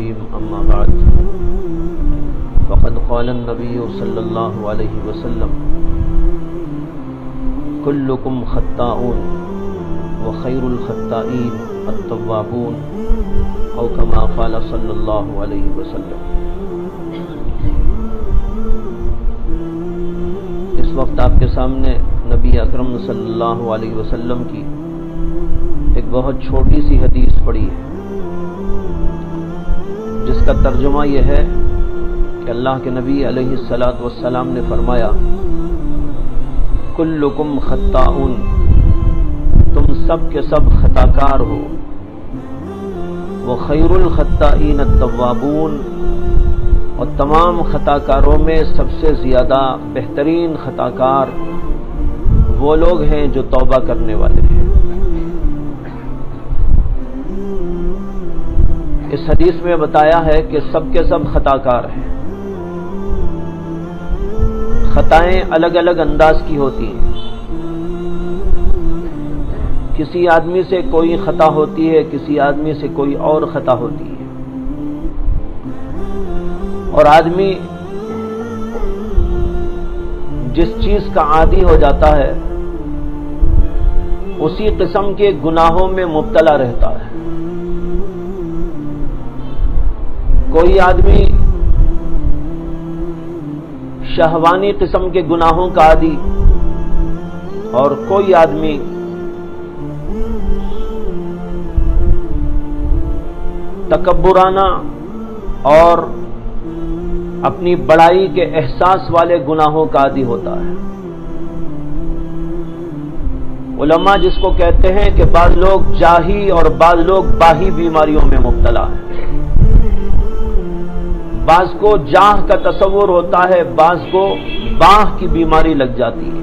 الرجيم أما بعد فقد قال النبي صلى الله عليه وسلم كلكم خطاؤون وخير الخطائين التوابون أو كما قال صلى الله عليه وسلم۔ اس وقت آپ کے سامنے نبی اکرم صلی اللہ علیہ وسلم کی ایک بہت چھوٹی سی حدیث پڑھی ہے، جس کا ترجمہ یہ ہے کہ اللہ کے نبی علیہ الصلاۃ والسلام نے فرمایا کلکم خطاؤن، تم سب کے سب خطا کار ہو، وخیر الخطائین التوابون، اور تمام خطا کاروں میں سب سے زیادہ بہترین خطا کار وہ لوگ ہیں جو توبہ کرنے والے ہیں۔ اس حدیث میں بتایا ہے کہ سب کے سب خطا کار ہیں، خطائیں الگ الگ انداز کی ہوتی ہیں، کسی آدمی سے کوئی خطا ہوتی ہے، کسی آدمی سے کوئی اور خطا ہوتی ہے، اور آدمی جس چیز کا عادی ہو جاتا ہے اسی قسم کے گناہوں میں مبتلا رہتا ہے۔ کوئی آدمی شہوانی قسم کے گناہوں کا عادی، اور کوئی آدمی تکبرانہ اور اپنی بڑائی کے احساس والے گناہوں کا عادی ہوتا ہے۔ علماء جس کو کہتے ہیں کہ بعض لوگ جاہی اور بعض لوگ باہی بیماریوں میں مبتلا ہیں، بعض کو جاہ کا تصور ہوتا ہے، بعض کو باہ کی بیماری لگ جاتی ہے۔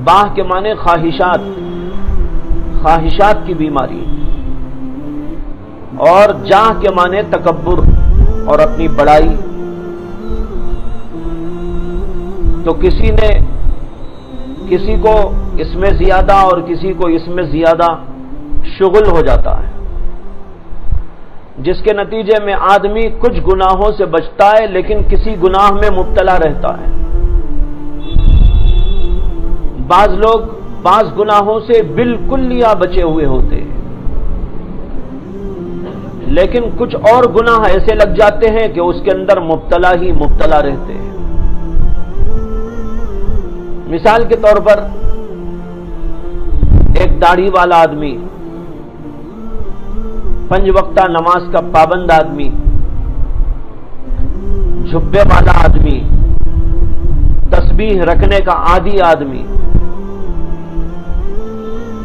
باہ کے معنی خواہشات کی بیماری، اور جاہ کے معنی تکبر اور اپنی بڑائی۔ تو کسی کو اس میں زیادہ اور کسی کو اس میں زیادہ شغل ہو جاتا ہے، جس کے نتیجے میں آدمی کچھ گناہوں سے بچتا ہے لیکن کسی گناہ میں مبتلا رہتا ہے۔ بعض لوگ بعض گناہوں سے بالکل بچے ہوئے ہوتے ہیں، لیکن کچھ اور گناہ ایسے لگ جاتے ہیں کہ اس کے اندر مبتلا ہی مبتلا رہتے ہیں۔ مثال کے طور پر ایک داڑھی والا آدمی، 5 وقتہ نماز کا پابند آدمی، جھبے والا آدمی، تسبیح رکھنے کا عادی آدمی،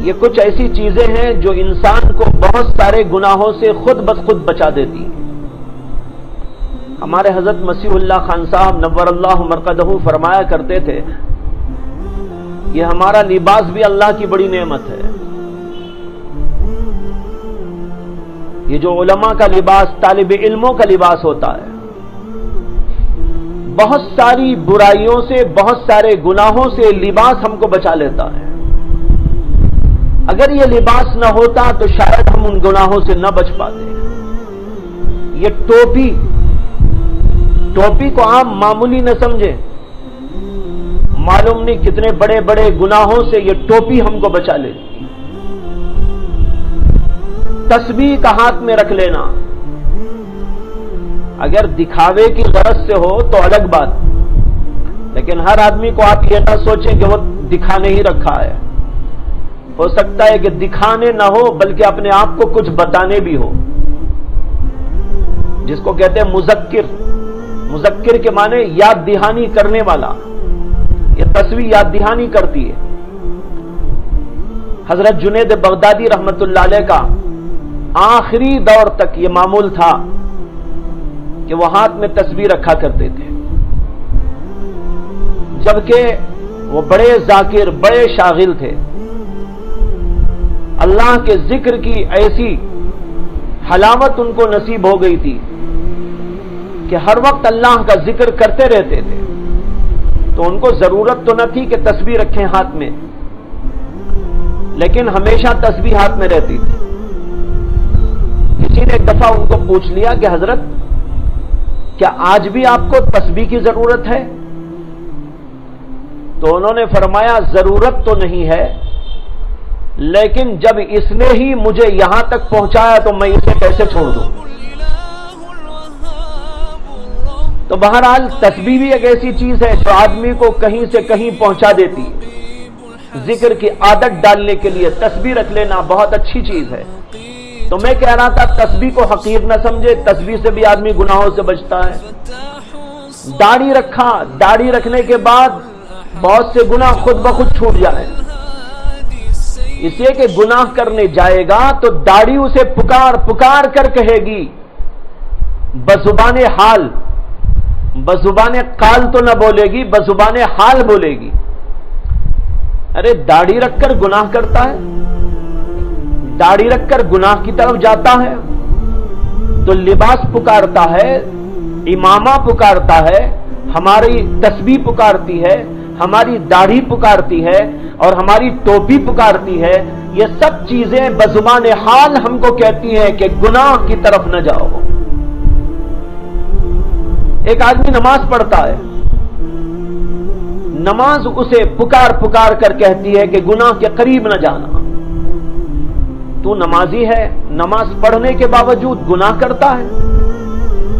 یہ کچھ ایسی چیزیں ہیں جو انسان کو بہت سارے گناہوں سے خود بخود بچا دیتی ہیں۔ ہمارے حضرت مسیح اللہ خان صاحب نور اللہ مرقدہ فرمایا کرتے تھے، یہ ہمارا لباس بھی اللہ کی بڑی نعمت ہے۔ یہ جو علماء کا لباس، طالب علموں کا لباس ہوتا ہے، بہت ساری برائیوں سے، بہت سارے گناہوں سے لباس ہم کو بچا لیتا ہے۔ اگر یہ لباس نہ ہوتا تو شاید ہم ان گناہوں سے نہ بچ پاتے۔ یہ ٹوپی کو عام معمولی نہ سمجھیں، معلوم نہیں کتنے بڑے بڑے گناہوں سے یہ ٹوپی ہم کو بچا لیتی۔ تسبیح کا ہاتھ میں رکھ لینا اگر دکھاوے کی غرض سے ہو تو الگ بات، لیکن ہر آدمی کو آپ یہ نہ سوچیں کہ وہ دکھانے ہی رکھا ہے۔ ہو سکتا ہے کہ دکھانے نہ ہو بلکہ اپنے آپ کو کچھ بتانے بھی ہو، جس کو کہتے ہیں مذکر کے معنی یاد دہانی کرنے والا۔ یہ تصویر یاد دہانی کرتی ہے۔ حضرت جنید بغدادی رحمت اللہ علیہ کا آخری دور تک یہ معمول تھا کہ وہ ہاتھ میں تصویر رکھا کرتے تھے، جبکہ وہ بڑے ذاکر، بڑے شاغل تھے۔ اللہ کے ذکر کی ایسی حلاوت ان کو نصیب ہو گئی تھی کہ ہر وقت اللہ کا ذکر کرتے رہتے تھے، تو ان کو ضرورت تو نہ تھی کہ تسبیح رکھیں ہاتھ میں، لیکن ہمیشہ تسبیح ہاتھ میں رہتی تھی۔ کسی نے ایک دفعہ ان کو پوچھ لیا کہ حضرت کیا آج بھی آپ کو تسبیح کی ضرورت ہے؟ تو انہوں نے فرمایا ضرورت تو نہیں ہے، لیکن جب اس نے ہی مجھے یہاں تک پہنچایا تو میں اسے کیسے چھوڑ دوں؟ تو بہرحال تسبیح بھی ایک ایسی چیز ہے جو آدمی کو کہیں سے کہیں پہنچا دیتی ہے۔ ذکر کی عادت ڈالنے کے لیے تسبیح رکھ لینا بہت اچھی چیز ہے۔ تو میں کہہ رہا تھا تسبیح کو حقیر نہ سمجھے، تسبیح سے بھی آدمی گناہوں سے بچتا ہے۔ داڑھی رکھا، داڑھی رکھنے کے بعد بہت سے گناہ خود بخود چھوٹ جائیں، اس لیے کہ گناہ کرنے جائے گا تو داڑھی اسے پکار پکار کر کہے گی، بزبان حال، بزبان قال تو نہ بولے گی، بزبان حال بولے گی۔ ارے داڑھی رکھ کر گناہ کرتا ہے، داڑھی رکھ کر گناہ کی طرف جاتا ہے تو لباس پکارتا ہے، امامہ پکارتا ہے، ہماری تسبیح پکارتی ہے، ہماری داڑھی پکارتی ہے اور ہماری ٹوپی پکارتی ہے۔ یہ سب چیزیں بزبان حال ہم کو کہتی ہیں کہ گناہ کی طرف نہ جاؤ۔ ایک آدمی نماز پڑھتا ہے، نماز اسے پکار پکار کر کہتی ہے کہ گناہ کے قریب نہ جانا۔ تو نمازی ہے، نماز پڑھنے کے باوجود گناہ کرتا ہے۔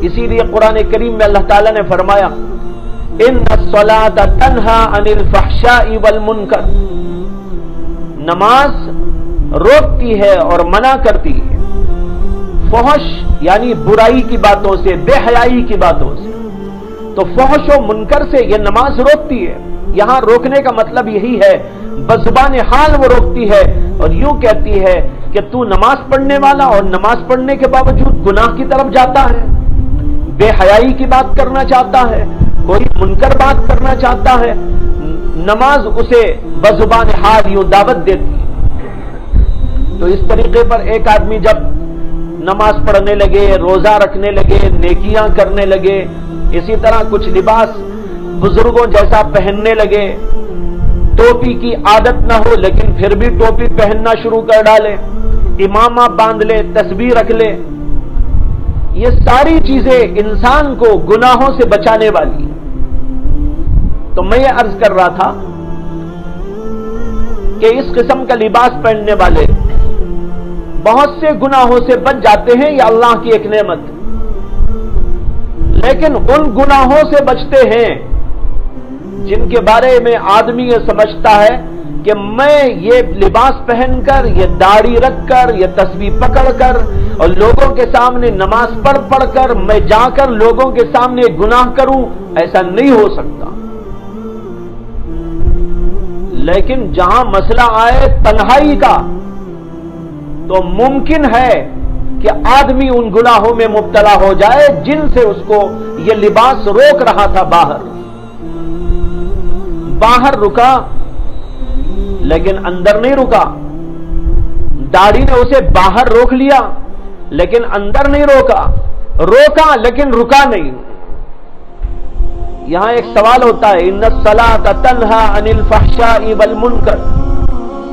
اسی لیے قرآن کریم میں اللہ تعالیٰ نے فرمایا ان الصلاۃ تنہا عن الفحشاء والمنکر، نماز روکتی ہے اور منع کرتی ہے فحش یعنی برائی کی باتوں سے، بے حیائی کی باتوں سے۔ تو فحش و منکر سے یہ نماز روکتی ہے۔ یہاں روکنے کا مطلب یہی ہے، بزبان حال وہ روکتی ہے اور یوں کہتی ہے کہ تو نماز پڑھنے والا اور نماز پڑھنے کے باوجود گناہ کی طرف جاتا ہے، بے حیائی کی بات کرنا چاہتا ہے، کوئی منکر بات کرنا چاہتا ہے، نماز اسے بزبان حال یوں دعوت دیتی ہے۔ تو اس طریقے پر ایک آدمی جب نماز پڑھنے لگے، روزہ رکھنے لگے، نیکیاں کرنے لگے، اسی طرح کچھ لباس بزرگوں جیسا پہننے لگے، ٹوپی کی عادت نہ ہو لیکن پھر بھی ٹوپی پہننا شروع کر ڈالے، امامہ باندھ لے، تسبیح رکھ لے، یہ ساری چیزیں انسان کو گناہوں سے بچانے والی ہیں۔ تو میں یہ عرض کر رہا تھا کہ اس قسم کا لباس پہننے والے بہت سے گناہوں سے بچ جاتے ہیں، یہ اللہ کی ایک نعمت، لیکن ان گناہوں سے بچتے ہیں جن کے بارے میں آدمی یہ سمجھتا ہے کہ میں یہ لباس پہن کر، یہ داڑھی رکھ کر، یہ تسبیح پکڑ کر اور لوگوں کے سامنے نماز پڑھ کر میں جا کر لوگوں کے سامنے گناہ کروں، ایسا نہیں ہو سکتا۔ لیکن جہاں مسئلہ آئے تنہائی کا تو ممکن ہے کہ آدمی ان گناہوں میں مبتلا ہو جائے جن سے اس کو یہ لباس روک رہا تھا۔ باہر رکا لیکن اندر نہیں رکا، داڑھی نے اسے باہر روک لیا لیکن اندر نہیں روکا، روکا لیکن رکا نہیں۔ یہاں ایک سوال ہوتا ہے، ان الصلاۃ تنہا عن الفحشاء والمنکر،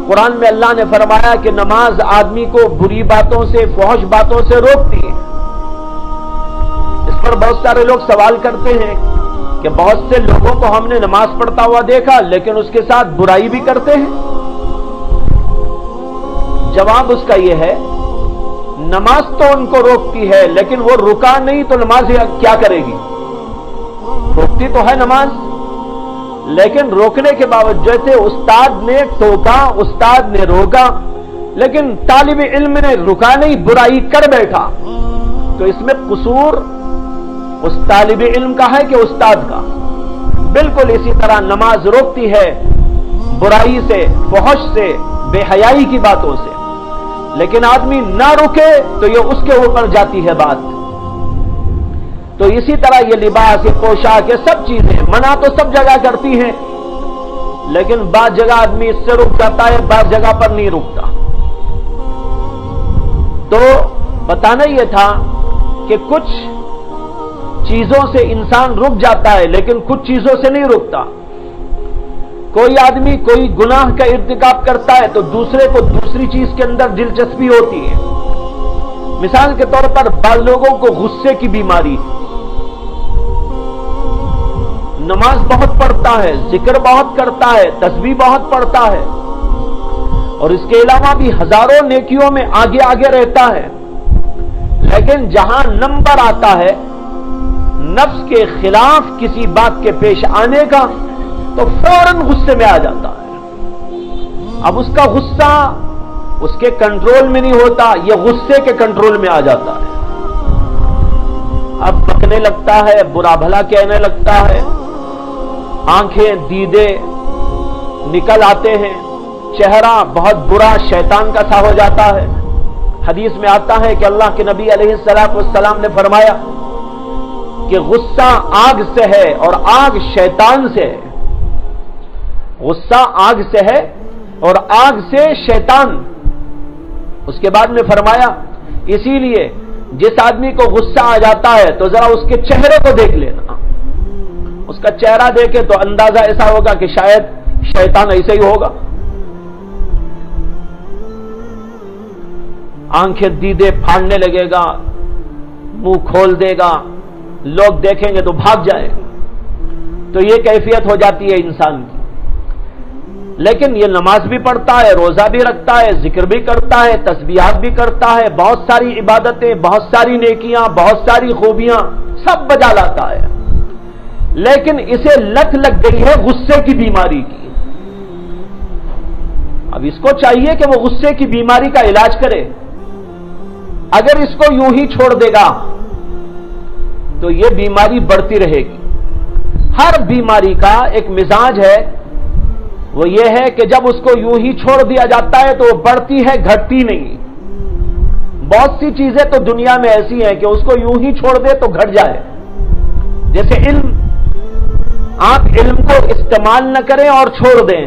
قرآن میں اللہ نے فرمایا کہ نماز آدمی کو بری باتوں سے، فحش باتوں سے روکتی ہے۔ اس پر بہت سارے لوگ سوال کرتے ہیں کہ بہت سے لوگوں کو ہم نے نماز پڑھتا ہوا دیکھا لیکن اس کے ساتھ برائی بھی کرتے ہیں۔ جواب اس کا یہ ہے، نماز تو ان کو روکتی ہے لیکن وہ رکا نہیں تو نماز کیا کرے گی؟ روکتی تو ہے نماز، لیکن روکنے کے باوجود جیسے استاد نے ٹوکا، استاد نے روکا، لیکن طالب علم نے رکا نہیں، برائی کر بیٹھا، تو اس میں قصور اس طالب علم کا ہے کہ استاد کا؟ بالکل اسی طرح نماز روکتی ہے برائی سے، فحش سے، بے حیائی کی باتوں سے، لیکن آدمی نہ رکے تو یہ اس کے اوپر جاتی ہے بات۔ تو اسی طرح یہ لباس، یہ پوشاک، یہ سب چیزیں منع تو سب جگہ کرتی ہیں، لیکن بعض جگہ آدمی اس سے رک جاتا ہے، بعض جگہ پر نہیں رکتا۔ تو بتانا یہ تھا کہ کچھ چیزوں سے انسان رک جاتا ہے لیکن کچھ چیزوں سے نہیں رکتا۔ کوئی آدمی کوئی گناہ کا ارتکاب کرتا ہے تو دوسرے کو دوسری چیز کے اندر دلچسپی ہوتی ہے۔ مثال کے طور پر بعض لوگوں کو غصے کی بیماری، نماز بہت پڑھتا ہے، ذکر بہت کرتا ہے، تسبیح بہت پڑھتا ہے، اور اس کے علاوہ بھی ہزاروں نیکیوں میں آگے آگے رہتا ہے، لیکن جہاں نمبر آتا ہے نفس کے خلاف کسی بات کے پیش آنے کا تو فوراً غصے میں آ جاتا ہے۔ اب اس کا غصہ اس کے کنٹرول میں نہیں ہوتا، یہ غصے کے کنٹرول میں آ جاتا ہے۔ اب بکنے لگتا ہے، برا بھلا کہنے لگتا ہے، آنکھیں دیدے نکل آتے ہیں، چہرہ بہت برا شیطان کا سا ہو جاتا ہے۔ حدیث میں آتا ہے کہ اللہ کے نبی علیہ السلام نے فرمایا کہ غصہ آگ سے ہے اور آگ شیطان سے ہے۔ غصہ آگ سے ہے اور آگ سے شیطان۔ اس کے بعد میں فرمایا اسی لیے جس آدمی کو غصہ آ جاتا ہے تو ذرا اس کے چہرے کو دیکھ لینا، اس کا چہرہ دیکھے تو اندازہ ایسا ہوگا کہ شاید شیطان ایسے ہی ہوگا۔ آنکھیں دیدے پھاڑنے لگے گا، منہ کھول دے گا، لوگ دیکھیں گے تو بھاگ جائیں گے۔ تو یہ کیفیت ہو جاتی ہے انسان کی۔ لیکن یہ نماز بھی پڑھتا ہے، روزہ بھی رکھتا ہے، ذکر بھی کرتا ہے، تسبیحات بھی کرتا ہے، بہت ساری عبادتیں، بہت ساری نیکیاں، بہت ساری خوبیاں سب بجا لاتا ہے، لیکن اسے لت لگ گئی ہے غصے کی بیماری کی۔ اب اس کو چاہیے کہ وہ غصے کی بیماری کا علاج کرے۔ اگر اس کو یوں ہی چھوڑ دے گا تو یہ بیماری بڑھتی رہے گی۔ ہر بیماری کا ایک مزاج ہے، وہ یہ ہے کہ جب اس کو یوں ہی چھوڑ دیا جاتا ہے تو وہ بڑھتی ہے، گھٹتی نہیں۔ بہت سی چیزیں تو دنیا میں ایسی ہیں کہ اس کو یوں ہی چھوڑ دے تو گھٹ جائے۔ جیسے علم، آپ علم کو استعمال نہ کریں اور چھوڑ دیں،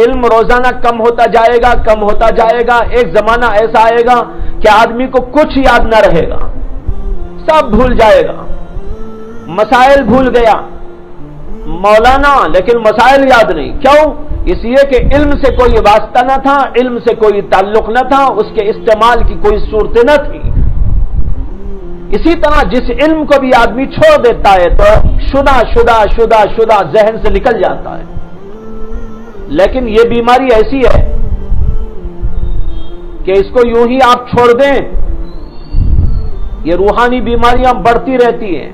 علم روزانہ کم ہوتا جائے گا، کم ہوتا جائے گا، ایک زمانہ ایسا آئے گا کہ آدمی کو کچھ یاد نہ رہے گا، سب بھول جائے گا۔ مسائل بھول گیا مولانا، لیکن مسائل یاد نہیں۔ کیوں؟ اس لیے کہ علم سے کوئی واسطہ نہ تھا، علم سے کوئی تعلق نہ تھا، اس کے استعمال کی کوئی صورت نہ تھی۔ اسی طرح جس علم کو بھی آدمی چھوڑ دیتا ہے تو شدہ ذہن سے نکل جاتا ہے۔ لیکن یہ بیماری ایسی ہے کہ اس کو یوں ہی آپ چھوڑ دیں، یہ روحانی بیماریاں بڑھتی رہتی ہیں،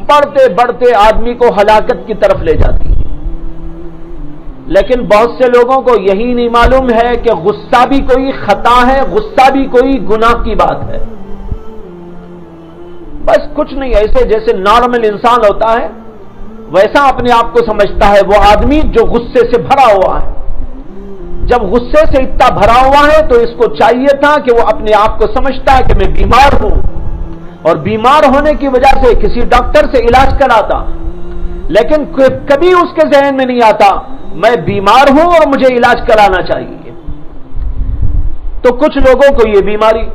بڑھتے بڑھتے آدمی کو ہلاکت کی طرف لے جاتی ہے۔ لیکن بہت سے لوگوں کو یہی نہیں معلوم ہے کہ غصہ بھی کوئی خطا ہے، غصہ بھی کوئی گناہ کی بات ہے۔ بس کچھ نہیں، ایسے جیسے نارمل انسان ہوتا ہے ویسا اپنے آپ کو سمجھتا ہے وہ آدمی جو غصے سے بھرا ہوا ہے۔ جب غصے سے اتنا بھرا ہوا ہے تو اس کو چاہیے تھا کہ وہ اپنے آپ کو سمجھتا ہے کہ میں بیمار ہوں، اور بیمار ہونے کی وجہ سے کسی ڈاکٹر سے علاج کراتا، لیکن کبھی اس کے ذہن میں نہیں آتا میں بیمار ہوں اور مجھے علاج کرانا چاہیے۔ تو کچھ لوگوں کو یہ بیماری،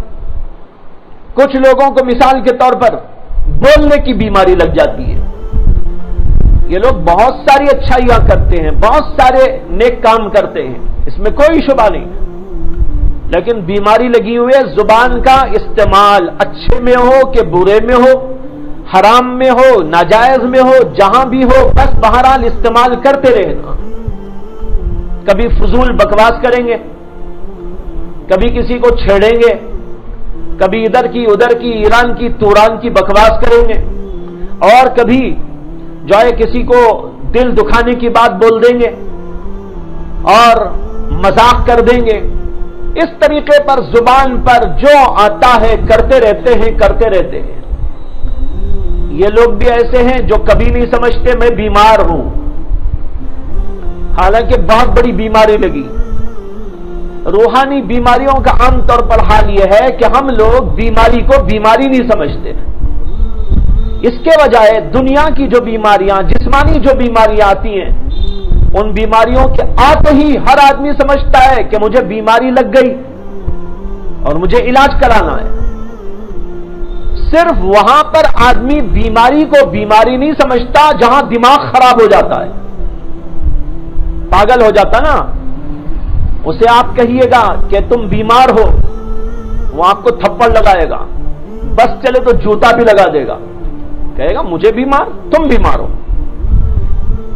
کچھ لوگوں کو مثال کے طور پر بولنے کی بیماری لگ جاتی ہے۔ یہ لوگ بہت ساری اچھائیاں کرتے ہیں، بہت سارے نیک کام کرتے ہیں، اس میں کوئی شبہ نہیں، لیکن بیماری لگی ہوئی ہے زبان کا استعمال، اچھے میں ہو کہ برے میں ہو، حرام میں ہو ناجائز میں ہو، جہاں بھی ہو بس بہرحال استعمال کرتے رہنا۔ کبھی فضول بکواس کریں گے، کبھی کسی کو چھیڑیں گے، کبھی ادھر کی ادھر کی ایران کی توران کی بکواس کریں گے، اور کبھی جو ہے کسی کو دل دکھانے کی بات بول دیں گے اور مذاق کر دیں گے۔ اس طریقے پر زبان پر جو آتا ہے کرتے رہتے ہیں۔ یہ لوگ بھی ایسے ہیں جو کبھی نہیں سمجھتے میں بیمار ہوں، حالانکہ بہت بڑی بیماری لگی۔ روحانی بیماریوں کا عام طور پر حال یہ ہے کہ ہم لوگ بیماری کو بیماری نہیں سمجھتے۔ اس کے بجائے دنیا کی جو بیماریاں، جسمانی جو بیماریاں آتی ہیں، ان بیماریوں کے آتے ہی ہر آدمی سمجھتا ہے کہ مجھے بیماری لگ گئی اور مجھے علاج کرانا ہے۔ صرف وہاں پر آدمی بیماری کو بیماری نہیں سمجھتا جہاں دماغ خراب ہو جاتا ہے، پاگل ہو جاتا نا، اسے آپ کہیے گا کہ تم بیمار ہو وہ آپ کو تھپڑ لگائے گا، بس چلے تو جوتا بھی لگا دے گا، کہے گا مجھے بیمار، تم بیمار ہو۔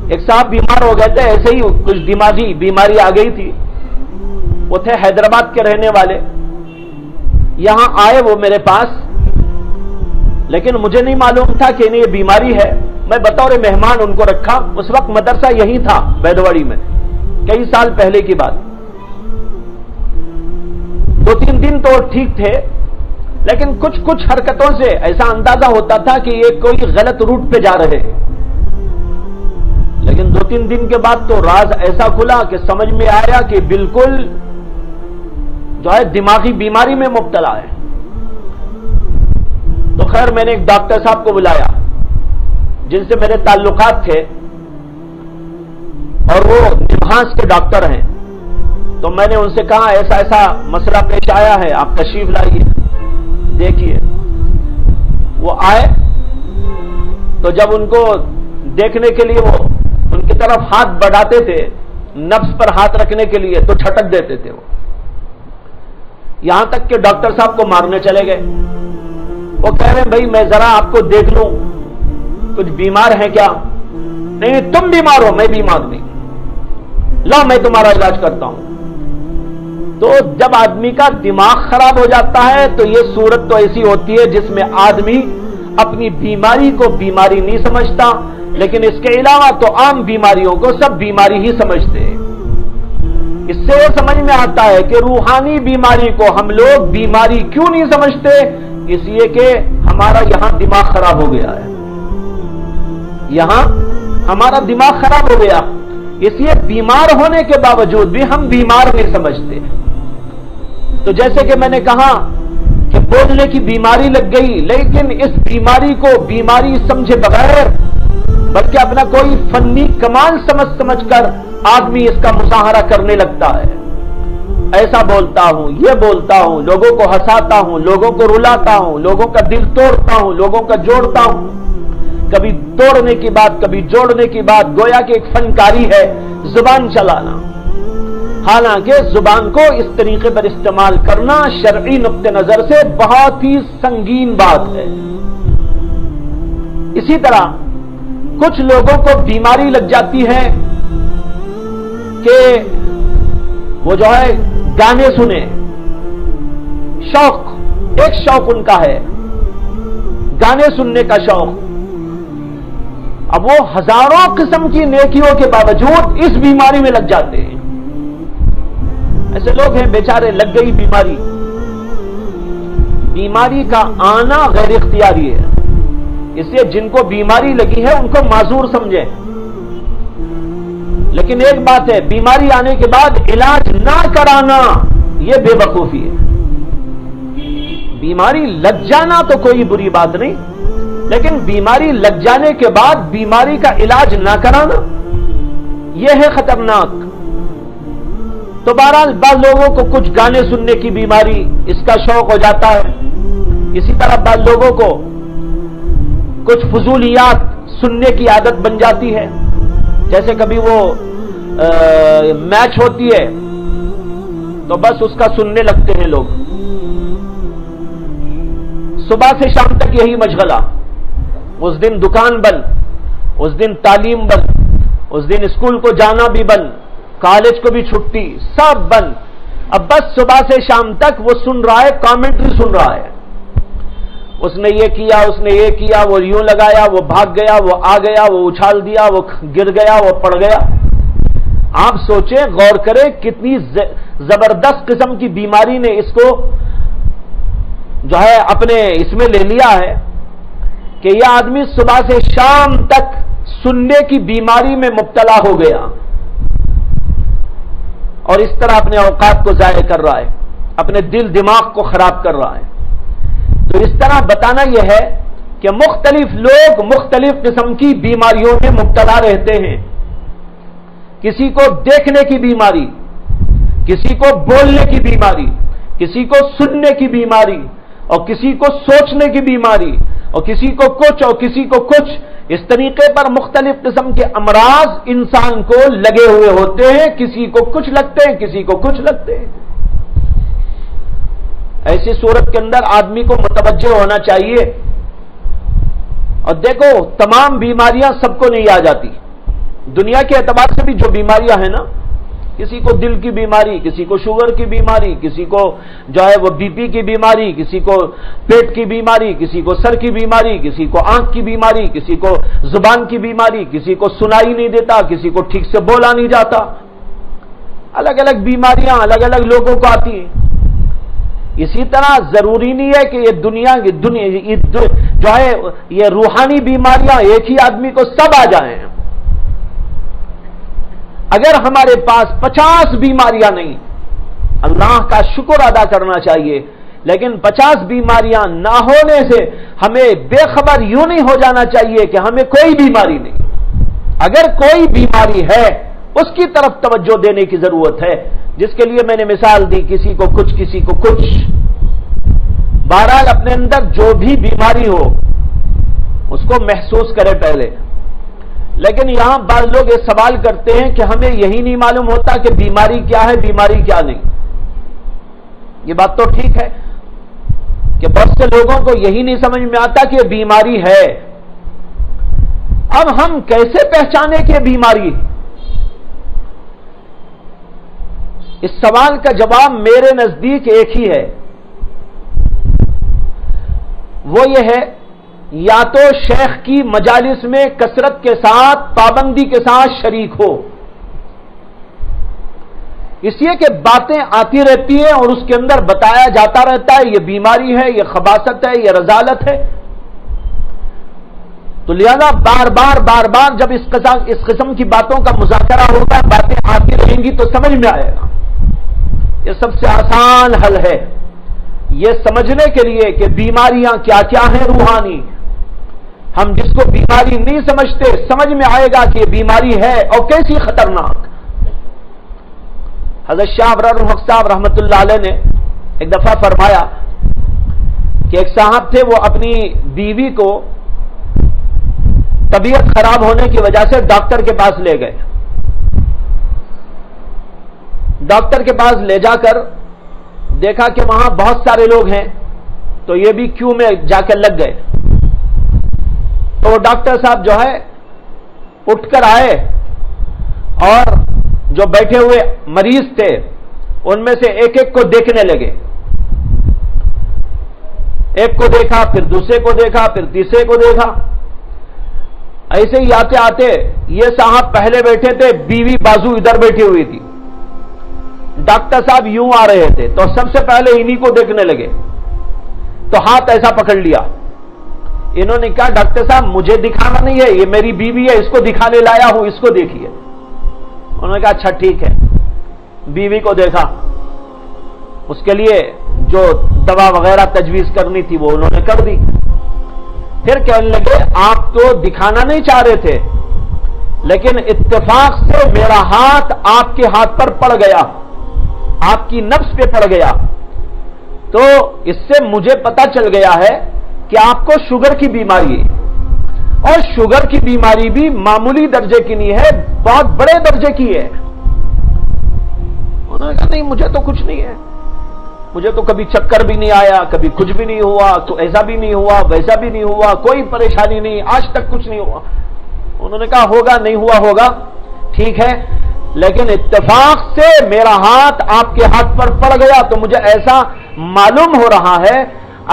ایک صاحب بیمار ہو گئے تھے، ایسے ہی کچھ دماغی بیماری آ گئی تھی، وہ تھے حیدرآباد کے رہنے والے، یہاں آئے وہ میرے پاس، لیکن مجھے نہیں معلوم تھا کہ انہیں یہ بیماری ہے۔ میں بطور مہمان ان کو رکھا، اس وقت مدرسہ یہی تھا بیدواڑی میں، کئی سال پہلے کی بات۔ 2-3 دن تو ٹھیک تھے، لیکن کچھ حرکتوں سے ایسا اندازہ ہوتا تھا کہ یہ کوئی غلط روٹ پہ جا رہے ہیں۔ لیکن 2-3 دن کے بعد تو راز ایسا کھلا کہ سمجھ میں آیا کہ بالکل جو ہے دماغی بیماری میں مبتلا ہے۔ تو خیر میں نے ایک ڈاکٹر صاحب کو بلایا جن سے میرے تعلقات تھے، اور وہ نبھاس کے ڈاکٹر ہیں، تو میں نے ان سے کہا ایسا ایسا مسئلہ پیش آیا ہے، آپ تشریف لائیے دیکھیے۔ وہ آئے تو جب ان کو دیکھنے کے لیے وہ ان کی طرف ہاتھ بڑھاتے تھے، نبض پر ہاتھ رکھنے کے لیے، تو چھٹک دیتے تھے وہ، یہاں تک کہ ڈاکٹر صاحب کو مارنے چلے گئے۔ وہ کہہ رہے ہیں بھائی میں ذرا آپ کو دیکھ لوں، کچھ بیمار ہیں کیا؟ نہیں تم بیمار ہو، میں بیمار نہیں، لا میں تمہارا علاج کرتا ہوں۔ تو جب آدمی کا دماغ خراب ہو جاتا ہے تو یہ صورت تو ایسی ہوتی ہے جس میں آدمی اپنی بیماری کو بیماری نہیں سمجھتا، لیکن اس کے علاوہ تو عام بیماریوں کو سب بیماری ہی سمجھتے ہیں۔ اس سے یہ سمجھ میں آتا ہے کہ روحانی بیماری کو ہم لوگ بیماری کیوں نہیں سمجھتے، اس لیے کہ ہمارا یہاں دماغ خراب ہو گیا ہے، یہاں ہمارا دماغ خراب ہو گیا، اس لیے بیمار ہونے کے باوجود بھی ہم بیمار نہیں سمجھتے۔ تو جیسے کہ میں نے کہا کہ بولنے کی بیماری لگ گئی، لیکن اس بیماری کو بیماری سمجھے بغیر بلکہ اپنا کوئی فنی کمال سمجھ کر آدمی اس کا مظاہرہ کرنے لگتا ہے، ایسا بولتا ہوں، یہ بولتا ہوں، لوگوں کو ہنساتا ہوں، لوگوں کو رلاتا ہوں، لوگوں کا دل توڑتا ہوں، لوگوں کا جوڑتا ہوں، کبھی توڑنے کی بات کبھی جوڑنے کی بات، گویا کہ ایک فنکاری ہے زبان چلانا۔ حالانکہ زبان کو اس طریقے پر استعمال کرنا شرعی نقطہ نظر سے بہت ہی سنگین بات ہے۔ اسی طرح کچھ لوگوں کو بیماری لگ جاتی ہے کہ وہ جو ہے گانے سنے، شوق، ایک شوق ان کا ہے گانے سننے کا شوق۔ اب وہ ہزاروں قسم کی نیکیوں کے باوجود اس بیماری میں لگ جاتے ہیں۔ ایسے لوگ ہیں بیچارے، لگ گئی بیماری، بیماری کا آنا غیر اختیاری ہے، اس لیے جن کو بیماری لگی ہے ان کو معذور سمجھیں۔ لیکن ایک بات ہے، بیماری آنے کے بعد علاج نہ کرانا یہ بے وقوفی ہے۔ بیماری لگ جانا تو کوئی بری بات نہیں، لیکن بیماری لگ جانے کے بعد بیماری کا علاج نہ کرانا یہ ہے خطرناک۔ تو بہرحال بعض لوگوں کو کچھ گانے سننے کی بیماری، اس کا شوق ہو جاتا ہے، اسی طرح بعض لوگوں کو کچھ فضولیات سننے کی عادت بن جاتی ہے، جیسے کبھی وہ میچ ہوتی ہے تو بس اس کا سننے لگتے ہیں لوگ، صبح سے شام تک یہی مشغلہ، اس دن دکان بند، اس دن تعلیم بند، اس دن اسکول کو جانا بھی بند، کالج کو بھی چھٹی، سب بند۔ اب بس صبح سے شام تک وہ سن رہا ہے، کامنٹری سن رہا ہے، اس نے یہ کیا، اس نے یہ کیا، وہ یوں لگایا، وہ بھاگ گیا، وہ آ گیا، وہ اچھال دیا، وہ گر گیا، وہ پڑ گیا۔ آپ سوچیں، غور کریں کتنی زبردست قسم کی بیماری نے اس کو جو ہے اپنے اس میں لے لیا ہے کہ یہ آدمی صبح سے شام تک سننے کی بیماری میں مبتلا ہو گیا اور اس طرح اپنے اوقات کو ضائع کر رہا ہے، اپنے دل دماغ کو خراب کر رہا ہے۔ تو اس طرح بتانا یہ ہے کہ مختلف لوگ مختلف قسم کی بیماریوں میں مبتلا رہتے ہیں، کسی کو دیکھنے کی بیماری، کسی کو بولنے کی بیماری، کسی کو سننے کی بیماری، اور کسی کو سوچنے کی بیماری، اور کسی کو کچھ اور کسی کو کچھ، اس طریقے پر مختلف قسم کے امراض انسان کو لگے ہوئے ہوتے ہیں، کسی کو کچھ لگتے ہیں، کسی کو کچھ لگتے ہیں۔ ایسی صورت کے اندر آدمی کو متوجہ ہونا چاہیے. اور دیکھو تمام بیماریاں سب کو نہیں آ جاتی. دنیا کے اعتبار سے بھی جو بیماریاں ہیں نا، کسی کو دل کی بیماری، کسی کو شوگر کی بیماری، کسی کو جو ہے وہ بی پی کی بیماری، کسی کو پیٹ کی بیماری، کسی کو سر کی بیماری، کسی کو آنکھ کی بیماری، کسی کو زبان کی بیماری، کسی کو سنائی نہیں دیتا، کسی کو ٹھیک سے بولا نہیں جاتا. الگ الگ بیماریاں الگ الگ لوگوں کو آتی ہیں. اسی طرح ضروری نہیں ہے کہ یہ دنیا جو ہے یہ روحانی بیماریاں ایک ہی آدمی کو سب آ جائیں. اگر ہمارے پاس 50 بیماریاں نہیں، اللہ کا شکر ادا کرنا چاہیے، لیکن 50 بیماریاں نہ ہونے سے ہمیں بے خبر یوں نہیں ہو جانا چاہیے کہ ہمیں کوئی بیماری نہیں. اگر کوئی بیماری ہے اس کی طرف توجہ دینے کی ضرورت ہے، جس کے لیے میں نے مثال دی، کسی کو کچھ کسی کو کچھ. بہرحال اپنے اندر جو بھی بیماری ہو اس کو محسوس کرے پہلے. لیکن یہاں بعض لوگ یہ سوال کرتے ہیں کہ ہمیں یہی نہیں معلوم ہوتا کہ بیماری کیا ہے بیماری کیا نہیں. یہ بات تو ٹھیک ہے کہ بہت سے لوگوں کو یہی نہیں سمجھ میں آتا کہ یہ بیماری ہے. اب ہم کیسے پہچانے کہ بیماری؟ اس سوال کا جواب میرے نزدیک ایک ہی ہے. وہ یہ ہے، یا تو شیخ کی مجالس میں کثرت کے ساتھ پابندی کے ساتھ شریک ہو، اس لیے کہ باتیں آتی رہتی ہیں اور اس کے اندر بتایا جاتا رہتا ہے یہ بیماری ہے، یہ خباثت ہے، یہ رذالت ہے. تو لہذا بار بار جب اس قسم کی باتوں کا مذاکرہ ہوگا، باتیں آتی رہیں گی تو سمجھ میں آئے گا. یہ سب سے آسان حل ہے یہ سمجھنے کے لیے کہ بیماریاں کیا کیا ہیں روحانی. ہم جس کو بیماری نہیں سمجھتے سمجھ میں آئے گا کہ یہ بیماری ہے اور کیسی خطرناک. حضرت شاہ ابرار الحق صاحب رحمۃ اللہ علیہ نے ایک دفعہ فرمایا کہ ایک صاحب تھے، وہ اپنی بیوی کو طبیعت خراب ہونے کی وجہ سے ڈاکٹر کے پاس لے گئے. ڈاکٹر کے پاس لے جا کر دیکھا کہ وہاں بہت سارے لوگ ہیں، تو یہ بھی کیو میں جا کر لگ گئے. تو ڈاکٹر صاحب جو ہے اٹھ کر آئے اور جو بیٹھے ہوئے مریض تھے ان میں سے ایک ایک کو دیکھنے لگے. ایک کو دیکھا، پھر دوسرے کو دیکھا، پھر تیسرے کو دیکھا. ایسے ہی آتے آتے یہ صاحب پہلے بیٹھے تھے، بیوی بازو ادھر بیٹھی ہوئی تھی. ڈاکٹر صاحب یوں آ رہے تھے تو سب سے پہلے انہی کو دیکھنے لگے، تو ہاتھ ایسا پکڑ لیا. انہوں نے کہا ڈاکٹر صاحب مجھے دکھانا نہیں ہے، یہ میری بیوی ہے، اس کو دکھانے لایا ہوں، اس کو دیکھیے. انہوں نے کہا اچھا ٹھیک ہے. بیوی کو دیکھا، اس کے لیے جو دوا وغیرہ تجویز کرنی تھی وہ انہوں نے کر دی. پھر کہنے لگے آپ تو دکھانا نہیں چاہ رہے تھے، لیکن اتفاق سے میرا ہاتھ آپ کے ہاتھ پر پڑ گیا، آپ کی نفس پہ پڑ گیا، تو اس سے مجھے پتا چل گیا ہے کہ آپ کو شوگر کی بیماری ہے. اور شوگر کی بیماری بھی معمولی درجے کی نہیں ہے، بہت بڑے درجے کی ہے. انہوں نے کہا نہیں مجھے تو کچھ نہیں ہے، مجھے تو کبھی چکر بھی نہیں آیا، کبھی کچھ بھی نہیں ہوا، تو ایسا بھی نہیں ہوا، ویسا بھی نہیں ہوا، کوئی پریشانی نہیں، آج تک کچھ نہیں ہوا. انہوں نے کہا ہوگا، نہیں ہوا ہوگا، ٹھیک ہے، لیکن اتفاق سے میرا ہاتھ آپ کے ہاتھ پر پڑ گیا تو مجھے ایسا معلوم ہو رہا ہے،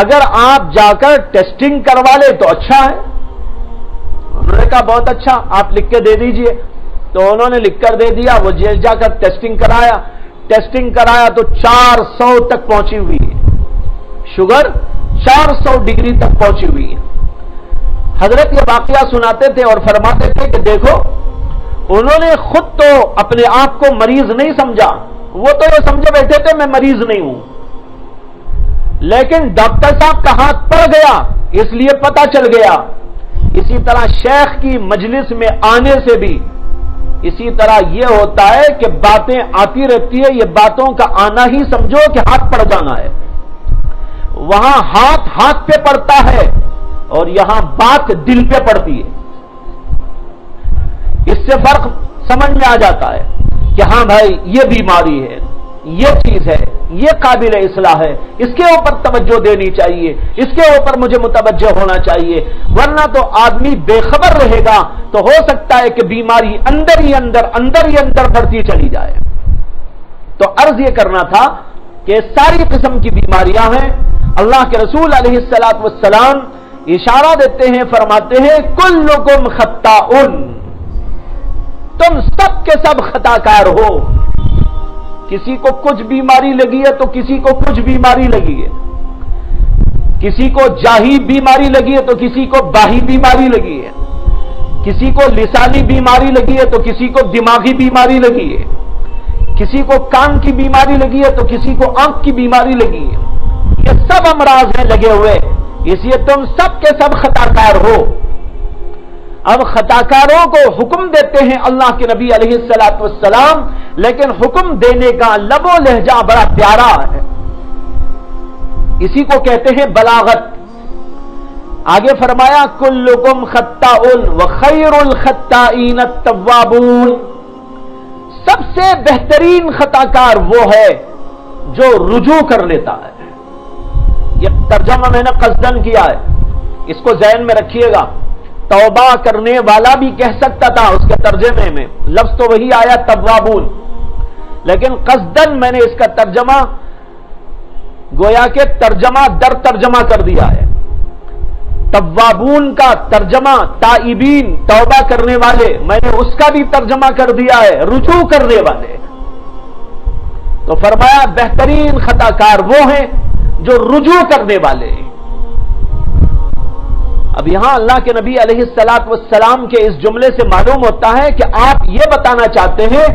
اگر آپ جا کر ٹیسٹنگ کروا لے تو اچھا ہے. انہوں نے کہا بہت اچھا، آپ لکھ کے دے دیجئے. تو انہوں نے لکھ کر دے دیا. وہ جیل جا کر ٹیسٹنگ کرایا تو 400 تک پہنچی ہوئی ہے، شوگر 400 ڈگری تک پہنچی ہوئی ہے. حضرت یہ واقعہ سناتے تھے اور فرماتے تھے کہ دیکھو انہوں نے خود تو اپنے آپ کو مریض نہیں سمجھا، وہ تو یہ سمجھے بیٹھے تھے میں مریض نہیں ہوں، لیکن ڈاکٹر صاحب کا ہاتھ پڑ گیا اس لیے پتا چل گیا. اسی طرح شیخ کی مجلس میں آنے سے بھی اسی طرح یہ ہوتا ہے کہ باتیں آتی رہتی ہے، یہ باتوں کا آنا ہی سمجھو کہ ہاتھ پڑ جانا ہے. وہاں ہاتھ پہ پڑتا ہے اور یہاں بات دل پہ پڑتی ہے. اس سے فرق سمجھ میں آ جاتا ہے کہ ہاں بھائی یہ بیماری ہے، یہ چیز ہے، یہ قابل اصلاح ہے، اس کے اوپر توجہ دینی چاہیے، اس کے اوپر مجھے متوجہ ہونا چاہیے، ورنہ تو آدمی بے خبر رہے گا تو ہو سکتا ہے کہ بیماری اندر ہی اندر بڑھتی چلی جائے۔ تو عرض یہ کرنا تھا کہ ساری قسم کی بیماریاں ہیں۔ اللہ کے رسول علیہ الصلوۃ والسلام اشارہ دیتے ہیں، فرماتے ہیں کلکم خطاؤن، تم سب کے سب خطا کار ہو۔ کسی کو کچھ بیماری لگی ہے تو کسی کو کچھ بیماری لگی ہے، کسی کو جاہی بیماری لگی ہے تو کسی کو باہی بیماری لگی ہے، کسی کو لسانی بیماری لگی ہے تو کسی کو دماغی بیماری لگی ہے، کسی کو کان کی بیماری لگی ہے تو کسی کو آنکھ کی بیماری لگی ہے۔ یہ سب امراض ہیں لگے ہوئے، اس لیے تم سب کے سب خطا کار ہو۔ اب خطا کاروں کو حکم دیتے ہیں اللہ کے نبی علیہ الصلوۃ والسلام، لیکن حکم دینے کا لب و لہجہ بڑا پیارا ہے، اسی کو کہتے ہیں بلاغت۔ آگے فرمایا کلکم خطاؤن وخیر الخطائین التوابون، سب سے بہترین خطا کار وہ ہے جو رجوع کر لیتا ہے۔ یہ ترجمہ میں نے قصدن کیا ہے، اس کو ذہن میں رکھیے گا۔ توبہ کرنے والا بھی کہہ سکتا تھا، اس کے ترجمے میں لفظ تو وہی آیا توابون، لیکن قصدن میں نے اس کا ترجمہ گویا کہ ترجمہ در ترجمہ کر دیا ہے۔ توابون کا ترجمہ تائبین، توبہ کرنے والے، میں نے اس کا بھی ترجمہ کر دیا ہے رجوع کرنے والے۔ تو فرمایا بہترین خطا کار وہ ہیں جو رجوع کرنے والے ہیں۔ اب یہاں اللہ کے نبی علیہ الصلوۃ والسلام کے اس جملے سے معلوم ہوتا ہے کہ آپ یہ بتانا چاہتے ہیں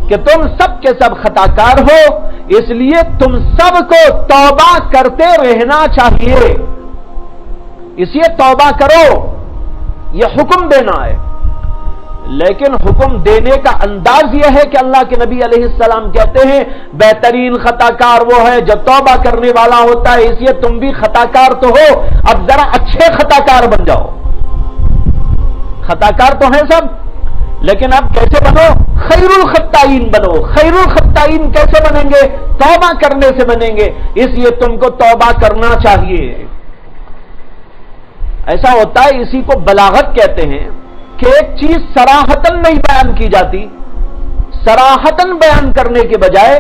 کہ تم سب کے سب خطا کار ہو، اس لیے تم سب کو توبہ کرتے رہنا چاہیے، اس لیے توبہ کرو، یہ حکم دینا ہے۔ لیکن حکم دینے کا انداز یہ ہے کہ اللہ کے نبی علیہ السلام کہتے ہیں بہترین خطا کار وہ ہے جو توبہ کرنے والا ہوتا ہے، اس لیے تم بھی خطا کار تو ہو، اب ذرا اچھے خطا کار بن جاؤ۔ خطا کار تو ہیں سب، لیکن اب کیسے بنو؟ خیر الخطائین بنو۔ خیر الخطائین کیسے بنیں گے؟ توبہ کرنے سے بنیں گے، اس لیے تم کو توبہ کرنا چاہیے۔ ایسا ہوتا ہے، اسی کو بلاغت کہتے ہیں کہ ایک چیز صراحتاً نہیں بیان کی جاتی، صراحتاً بیان کرنے کے بجائے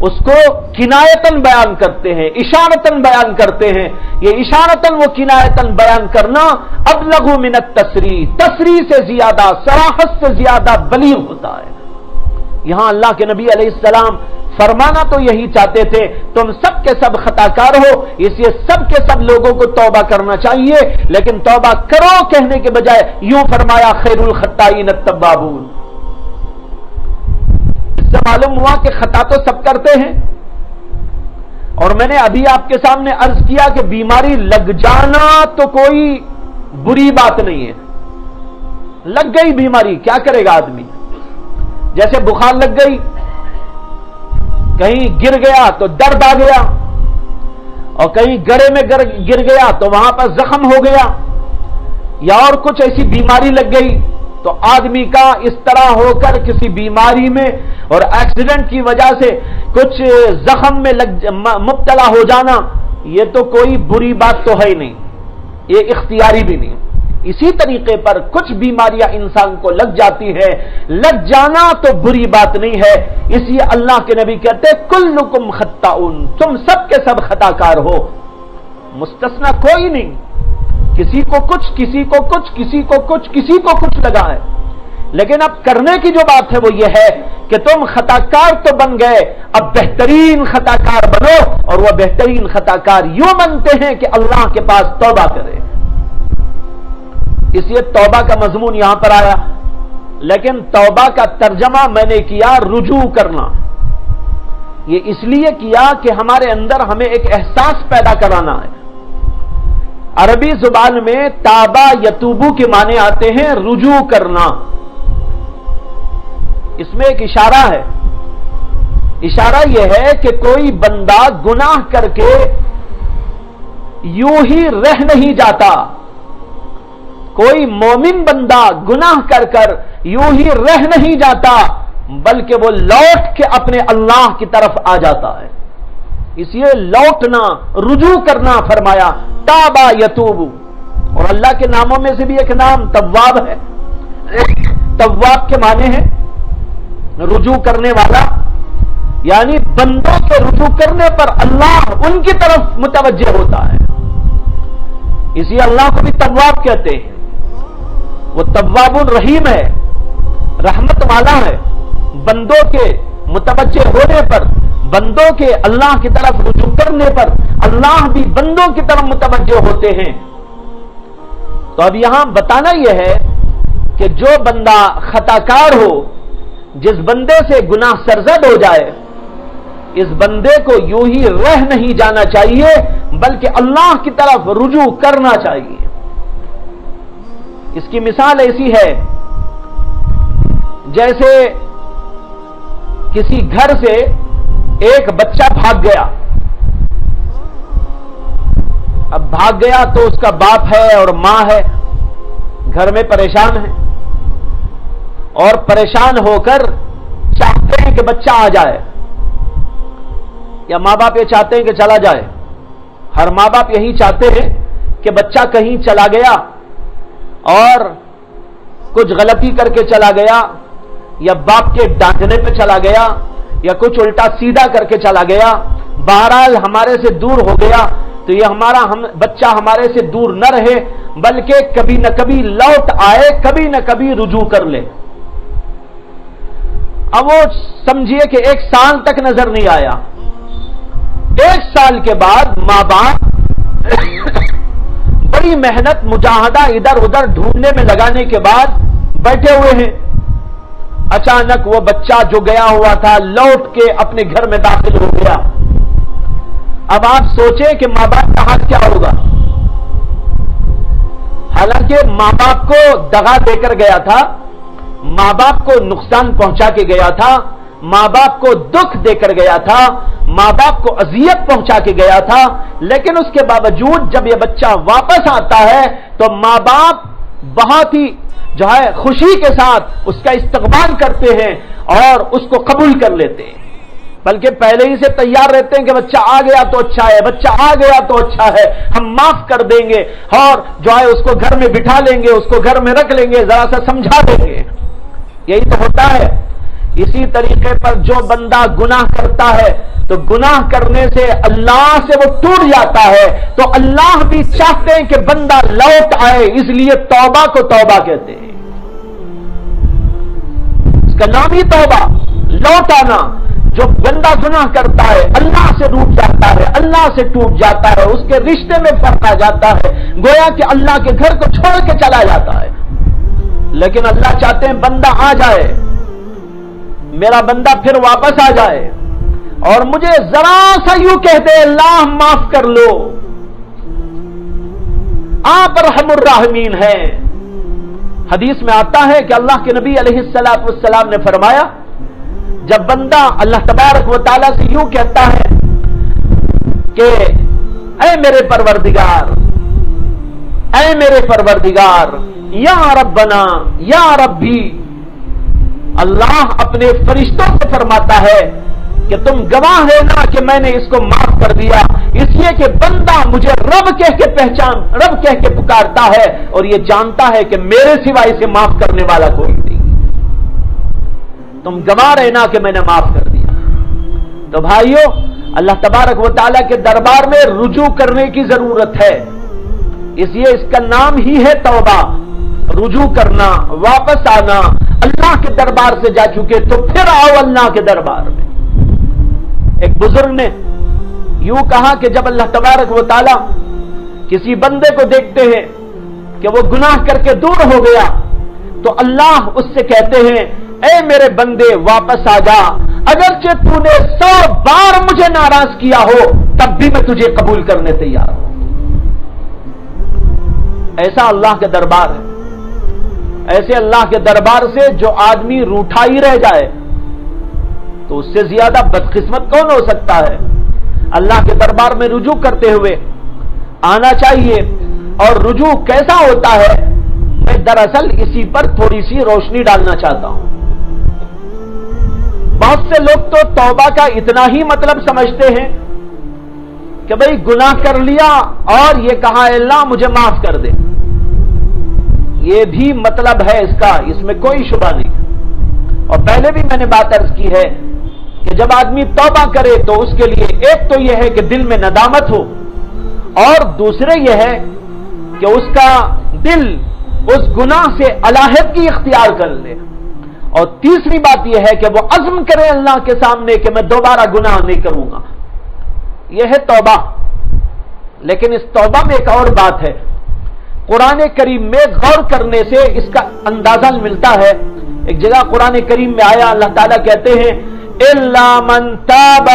اس کو کنایتاً بیان کرتے ہیں، اشارتاً بیان کرتے ہیں۔ یہ اشارتاً و کنایتاً بیان کرنا ابلغ من التصریح، تصریح سے زیادہ، صراحت سے زیادہ بلیغ ہوتا ہے۔ یہاں اللہ کے نبی علیہ السلام فرمانا تو یہی چاہتے تھے تم سب کے سب خطا کار ہو، اس لیے سب کے سب لوگوں کو توبہ کرنا چاہیے، لیکن توبہ کرو کہنے کے بجائے یوں فرمایا خیر الخطائین التوابون۔ اس سے معلوم ہوا کہ خطا تو سب کرتے ہیں، اور میں نے ابھی آپ کے سامنے عرض کیا کہ بیماری لگ جانا تو کوئی بری بات نہیں ہے، لگ گئی بیماری کیا کرے گا آدمی؟ جیسے بخار لگ گئی، کہیں گر گیا تو درد آ گیا، اور کہیں گڑے میں گر گیا تو وہاں پر زخم ہو گیا، یا اور کچھ ایسی بیماری لگ گئی، تو آدمی کا اس طرح ہو کر کسی بیماری میں اور ایکسیڈنٹ کی وجہ سے کچھ زخم میں مبتلا ہو جانا، یہ تو کوئی بری بات تو ہے ہی نہیں، یہ اختیاری بھی نہیں۔ اسی طریقے پر کچھ بیماریاں انسان کو لگ جاتی ہے، لگ جانا تو بری بات نہیں ہے، اس لیے اللہ کے نبی کہتے کلکم خطاؤن، تم سب کے سب خطا کار ہو، مستثنا کوئی نہیں، کسی کو کچھ کسی کو کچھ کسی کو کچھ کسی کو کچھ لگا ہے۔ لیکن اب کرنے کی جو بات ہے وہ یہ ہے کہ تم خطا کار تو بن گئے، اب بہترین خطا کار بنو، اور وہ بہترین خطا کار یوں بنتے ہیں کہ اللہ کے پاس توبہ کرے۔ اس لیے توبہ کا مضمون یہاں پر آیا، لیکن توبہ کا ترجمہ میں نے کیا رجوع کرنا۔ یہ اس لیے کیا کہ ہمارے اندر ہمیں ایک احساس پیدا کرانا ہے۔ عربی زبان میں تابا یتوبو کے معنی آتے ہیں رجوع کرنا، اس میں ایک اشارہ ہے۔ اشارہ یہ ہے کہ کوئی بندہ گناہ کر کے یوں ہی رہ نہیں جاتا، کوئی مومن بندہ گناہ کر کر یوں ہی رہ نہیں جاتا، بلکہ وہ لوٹ کے اپنے اللہ کی طرف آ جاتا ہے۔ اس لیے لوٹنا، رجوع کرنا فرمایا تابا یتوبو. اور اللہ کے ناموں میں سے بھی ایک نام تواب ہے. تواب کے معنی ہے رجوع کرنے والا، یعنی بندوں کے رجوع کرنے پر اللہ ان کی طرف متوجہ ہوتا ہے. اسی اللہ کو بھی تواب کہتے ہیں. وہ تواب الرحیم ہے، رحمت والا ہے. بندوں کے متوجہ ہونے پر، بندوں کے اللہ کی طرف رجوع کرنے پر اللہ بھی بندوں کی طرف متوجہ ہوتے ہیں. تو اب یہاں بتانا یہ ہے کہ جو بندہ خطا کار ہو، جس بندے سے گناہ سرزد ہو جائے، اس بندے کو یوں ہی رہ نہیں جانا چاہیے بلکہ اللہ کی طرف رجوع کرنا چاہیے. اس کی مثال ایسی ہے جیسے کسی گھر سے ایک بچہ بھاگ گیا. اب بھاگ گیا تو اس کا باپ ہے اور ماں ہے، گھر میں پریشان ہے، اور پریشان ہو کر چاہتے ہیں کہ بچہ آ جائے، یا ماں باپ یہ چاہتے ہیں کہ چلا جائے. ہر ماں باپ یہی چاہتے ہیں کہ بچہ کہیں چلا گیا اور کچھ غلطی کر کے چلا گیا، یا باپ کے ڈانٹنے پہ چلا گیا، یا کچھ الٹا سیدھا کر کے چلا گیا، بہرحال ہمارے سے دور ہو گیا تو یہ بچہ ہمارے سے دور نہ رہے بلکہ کبھی نہ کبھی لوٹ آئے، کبھی نہ کبھی رجوع کر لے. اب وہ سمجھیے کہ 1 سال تک نظر نہیں آیا. 1 سال کے بعد ماں باپ بڑی محنت مجاہدہ ادھر ادھر ڈھونڈنے میں لگانے کے بعد بیٹھے ہوئے ہیں. اچانک وہ بچہ جو گیا ہوا تھا لوٹ کے اپنے گھر میں داخل ہو گیا. اب آپ سوچیں کہ ماں باپ کا حال کیا ہوگا. حالانکہ ماں باپ کو دغا دے کر گیا تھا، ماں باپ کو نقصان پہنچا کے گیا تھا، ماں باپ کو دکھ دے کر گیا تھا، ماں باپ کو اذیت پہنچا کے گیا تھا، لیکن اس کے باوجود جب یہ بچہ واپس آتا ہے تو ماں باپ بہت ہی خوشی کے ساتھ اس کا استقبال کرتے ہیں اور اس کو قبول کر لیتے ہیں. بلکہ پہلے ہی سے تیار رہتے ہیں کہ بچہ آ گیا تو اچھا ہے، بچہ آ گیا تو اچھا ہے، ہم معاف کر دیں گے اور اس کو گھر میں بٹھا لیں گے، اس کو گھر میں رکھ لیں گے، ذرا سا سمجھا دیں گے. یہی تو ہوتا ہے. اسی طریقے پر جو بندہ گناہ کرتا ہے تو گناہ کرنے سے اللہ سے وہ ٹوٹ جاتا ہے، تو اللہ بھی چاہتے ہیں کہ بندہ لوٹ آئے، اس لیے توبہ کو توبہ کہتے ہیں. اس کا نام ہی توبہ، لوٹ آنا. جو بندہ گناہ کرتا ہے اللہ سے روٹ جاتا ہے، اللہ سے ٹوٹ جاتا ہے، اس کے رشتے میں فرق آ جاتا ہے، گویا کہ اللہ کے گھر کو چھوڑ کے چلا جاتا ہے. لیکن اللہ چاہتے ہیں بندہ آ جائے، میرا بندہ پھر واپس آ جائے اور مجھے ذرا سا یوں کہتے اللہ معاف کر لو. آپ ارحم الراحمین ہیں. حدیث میں آتا ہے کہ اللہ کے نبی علیہ الصلوۃ والسلام نے فرمایا جب بندہ اللہ تبارک و تعالیٰ سے یوں کہتا ہے کہ اے میرے پروردگار، اے میرے پروردگار، یا ربنا یا ربی، اللہ اپنے فرشتوں سے فرماتا ہے کہ تم گواہ رہنا کہ میں نے اس کو معاف کر دیا، اس لیے کہ بندہ مجھے رب کہہ کے پکارتا ہے اور یہ جانتا ہے کہ میرے سوا اسے معاف کرنے والا کوئی نہیں. تم گواہ رہنا کہ میں نے معاف کر دیا. تو بھائیو، اللہ تبارک و تعالیٰ کے دربار میں رجوع کرنے کی ضرورت ہے. اس لیے اس کا نام ہی ہے توبہ. رجوع کرنا، واپس آنا. اللہ کے دربار سے جا چکے تو پھر آؤ اللہ کے دربار میں. ایک بزرگ نے یوں کہا کہ جب اللہ تبارک و تعالیٰ کسی بندے کو دیکھتے ہیں کہ وہ گناہ کر کے دور ہو گیا تو اللہ اس سے کہتے ہیں اے میرے بندے واپس آ جا، اگرچہ تو نے 100 بار مجھے ناراض کیا ہو تب بھی میں تجھے قبول کرنے تیار ہوں. ایسا اللہ کے دربار ہے. ایسے اللہ کے دربار سے جو آدمی روٹھا ہی رہ جائے تو اس سے زیادہ بدقسمت کون ہو سکتا ہے. اللہ کے دربار میں رجوع کرتے ہوئے آنا چاہیے. اور رجوع کیسا ہوتا ہے، میں دراصل اسی پر تھوڑی سی روشنی ڈالنا چاہتا ہوں. بہت سے لوگ تو توبہ کا اتنا ہی مطلب سمجھتے ہیں کہ بھئی گناہ کر لیا اور یہ کہا اے اللہ مجھے معاف کر دے، یہ بھی مطلب ہے اس کا، اس میں کوئی شبہ نہیں۔ اور پہلے بھی میں نے بات عرض کی ہے کہ جب آدمی توبہ کرے تو اس کے لیے ایک تو یہ ہے کہ دل میں ندامت ہو، اور دوسرے یہ ہے کہ اس کا دل اس گناہ سے علیحدگی اختیار کر لے، اور تیسری بات یہ ہے کہ وہ عزم کرے اللہ کے سامنے کہ میں دوبارہ گناہ نہیں کروں گا۔ یہ ہے توبہ۔ لیکن اس توبہ میں ایک اور بات ہے، قرآن کریم میں غور کرنے سے اس کا اندازہ ملتا ہے۔ ایک جگہ قرآن کریم میں آیا، اللہ تعالیٰ کہتے ہیں اِلَّا مَن تَابَ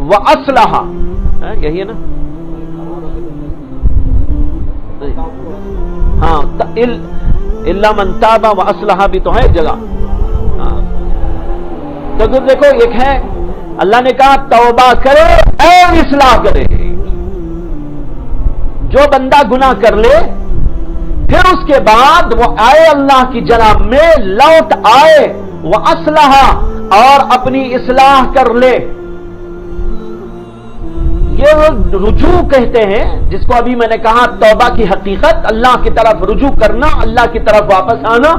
وَأَصْلَحَ، یہی ہے نا؟ ہاں، اِلَّا مَن تَابَ وَأَصْلَحَ بھی تو ہے ایک جگہ۔ تو دیکھو ایک ہے اللہ نے کہا توبہ کرے اور اصلاح کرے۔ جو بندہ گناہ کر لے پھر اس کے بعد وہ آئے اللہ کی جناب میں، لوٹ آئے، وہ اصلاح اور اپنی اصلاح کر لے، یہ رجوع کہتے ہیں جس کو ابھی میں نے کہا توبہ کی حقیقت، اللہ کی طرف رجوع کرنا، اللہ کی طرف واپس آنا۔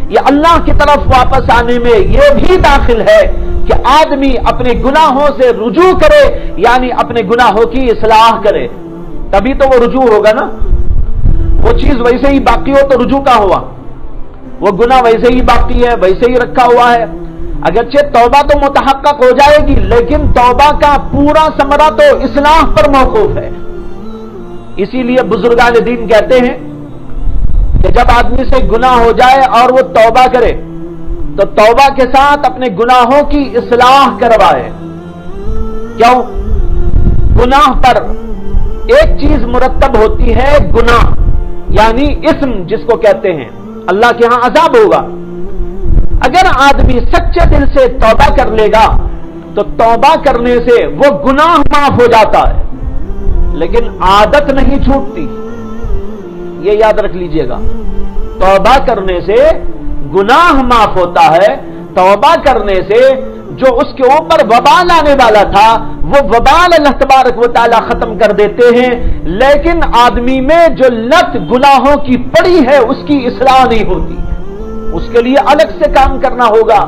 یہ اللہ کی طرف واپس آنے میں یہ بھی داخل ہے کہ آدمی اپنے گناہوں سے رجوع کرے، یعنی اپنے گناہوں کی اصلاح کرے، تبھی تو وہ رجوع ہوگا نا۔ وہ چیز ویسے ہی باقی ہو تو رجوع کا ہوا، وہ گناہ ویسے ہی باقی ہے، ویسے ہی رکھا ہوا ہے۔ اگرچہ توبہ تو متحقق ہو جائے گی، لیکن توبہ کا پورا ثمرہ تو اصلاح پر موقوف ہے۔ اسی لیے بزرگان دین کہتے ہیں کہ جب آدمی سے گناہ ہو جائے اور وہ توبہ کرے تو توبہ کے ساتھ اپنے گناہوں کی اصلاح کروائے۔ کیوں؟ گناہ پر ایک چیز مرتب ہوتی ہے، گناہ یعنی اسم جس کو کہتے ہیں، اللہ کے ہاں عذاب ہوگا۔ اگر آدمی سچے دل سے توبہ کر لے گا تو توبہ کرنے سے وہ گناہ معاف ہو جاتا ہے، لیکن عادت نہیں چھوٹتی، یہ یاد رکھ لیجئے گا۔ توبہ کرنے سے گناہ معاف ہوتا ہے، توبہ کرنے سے جو اس کے اوپر وبال آنے والا تھا وہ وبال اللہ تبارک و تعالی ختم کر دیتے ہیں، لیکن آدمی میں جو لت گناہوں کی پڑی ہے اس کی اصلاح نہیں ہوتی، اس کے لیے الگ سے کام کرنا ہوگا۔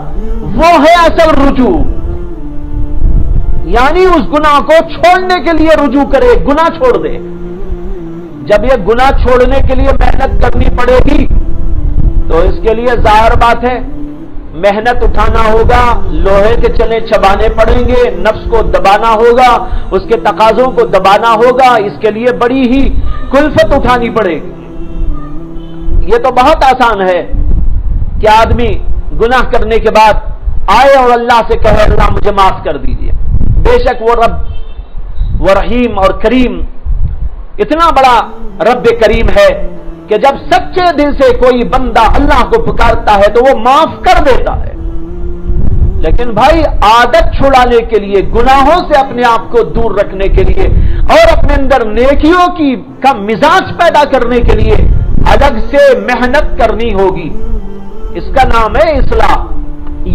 وہ ہے اصل رجوع، یعنی اس گناہ کو چھوڑنے کے لیے رجوع کرے، گناہ چھوڑ دے۔ جب یہ گناہ چھوڑنے کے لیے محنت کرنی پڑے گی تو اس کے لیے ظاہر بات ہے محنت اٹھانا ہوگا، لوہے کے چنے چبانے پڑیں گے، نفس کو دبانا ہوگا، اس کے تقاضوں کو دبانا ہوگا، اس کے لیے بڑی ہی کلفت اٹھانی پڑے گی۔ یہ تو بہت آسان ہے کہ آدمی گناہ کرنے کے بعد آئے اور اللہ سے کہے اللہ مجھے معاف کر دیجیے۔ بے شک وہ رب، وہ رحیم اور کریم، اتنا بڑا رب کریم ہے کہ جب سچے دل سے کوئی بندہ اللہ کو پکارتا ہے تو وہ معاف کر دیتا ہے۔ لیکن بھائی عادت چھڑانے کے لیے، گناہوں سے اپنے آپ کو دور رکھنے کے لیے اور اپنے اندر نیکیوں کا مزاج پیدا کرنے کے لیے الگ سے محنت کرنی ہوگی۔ اس کا نام ہے اصلاح،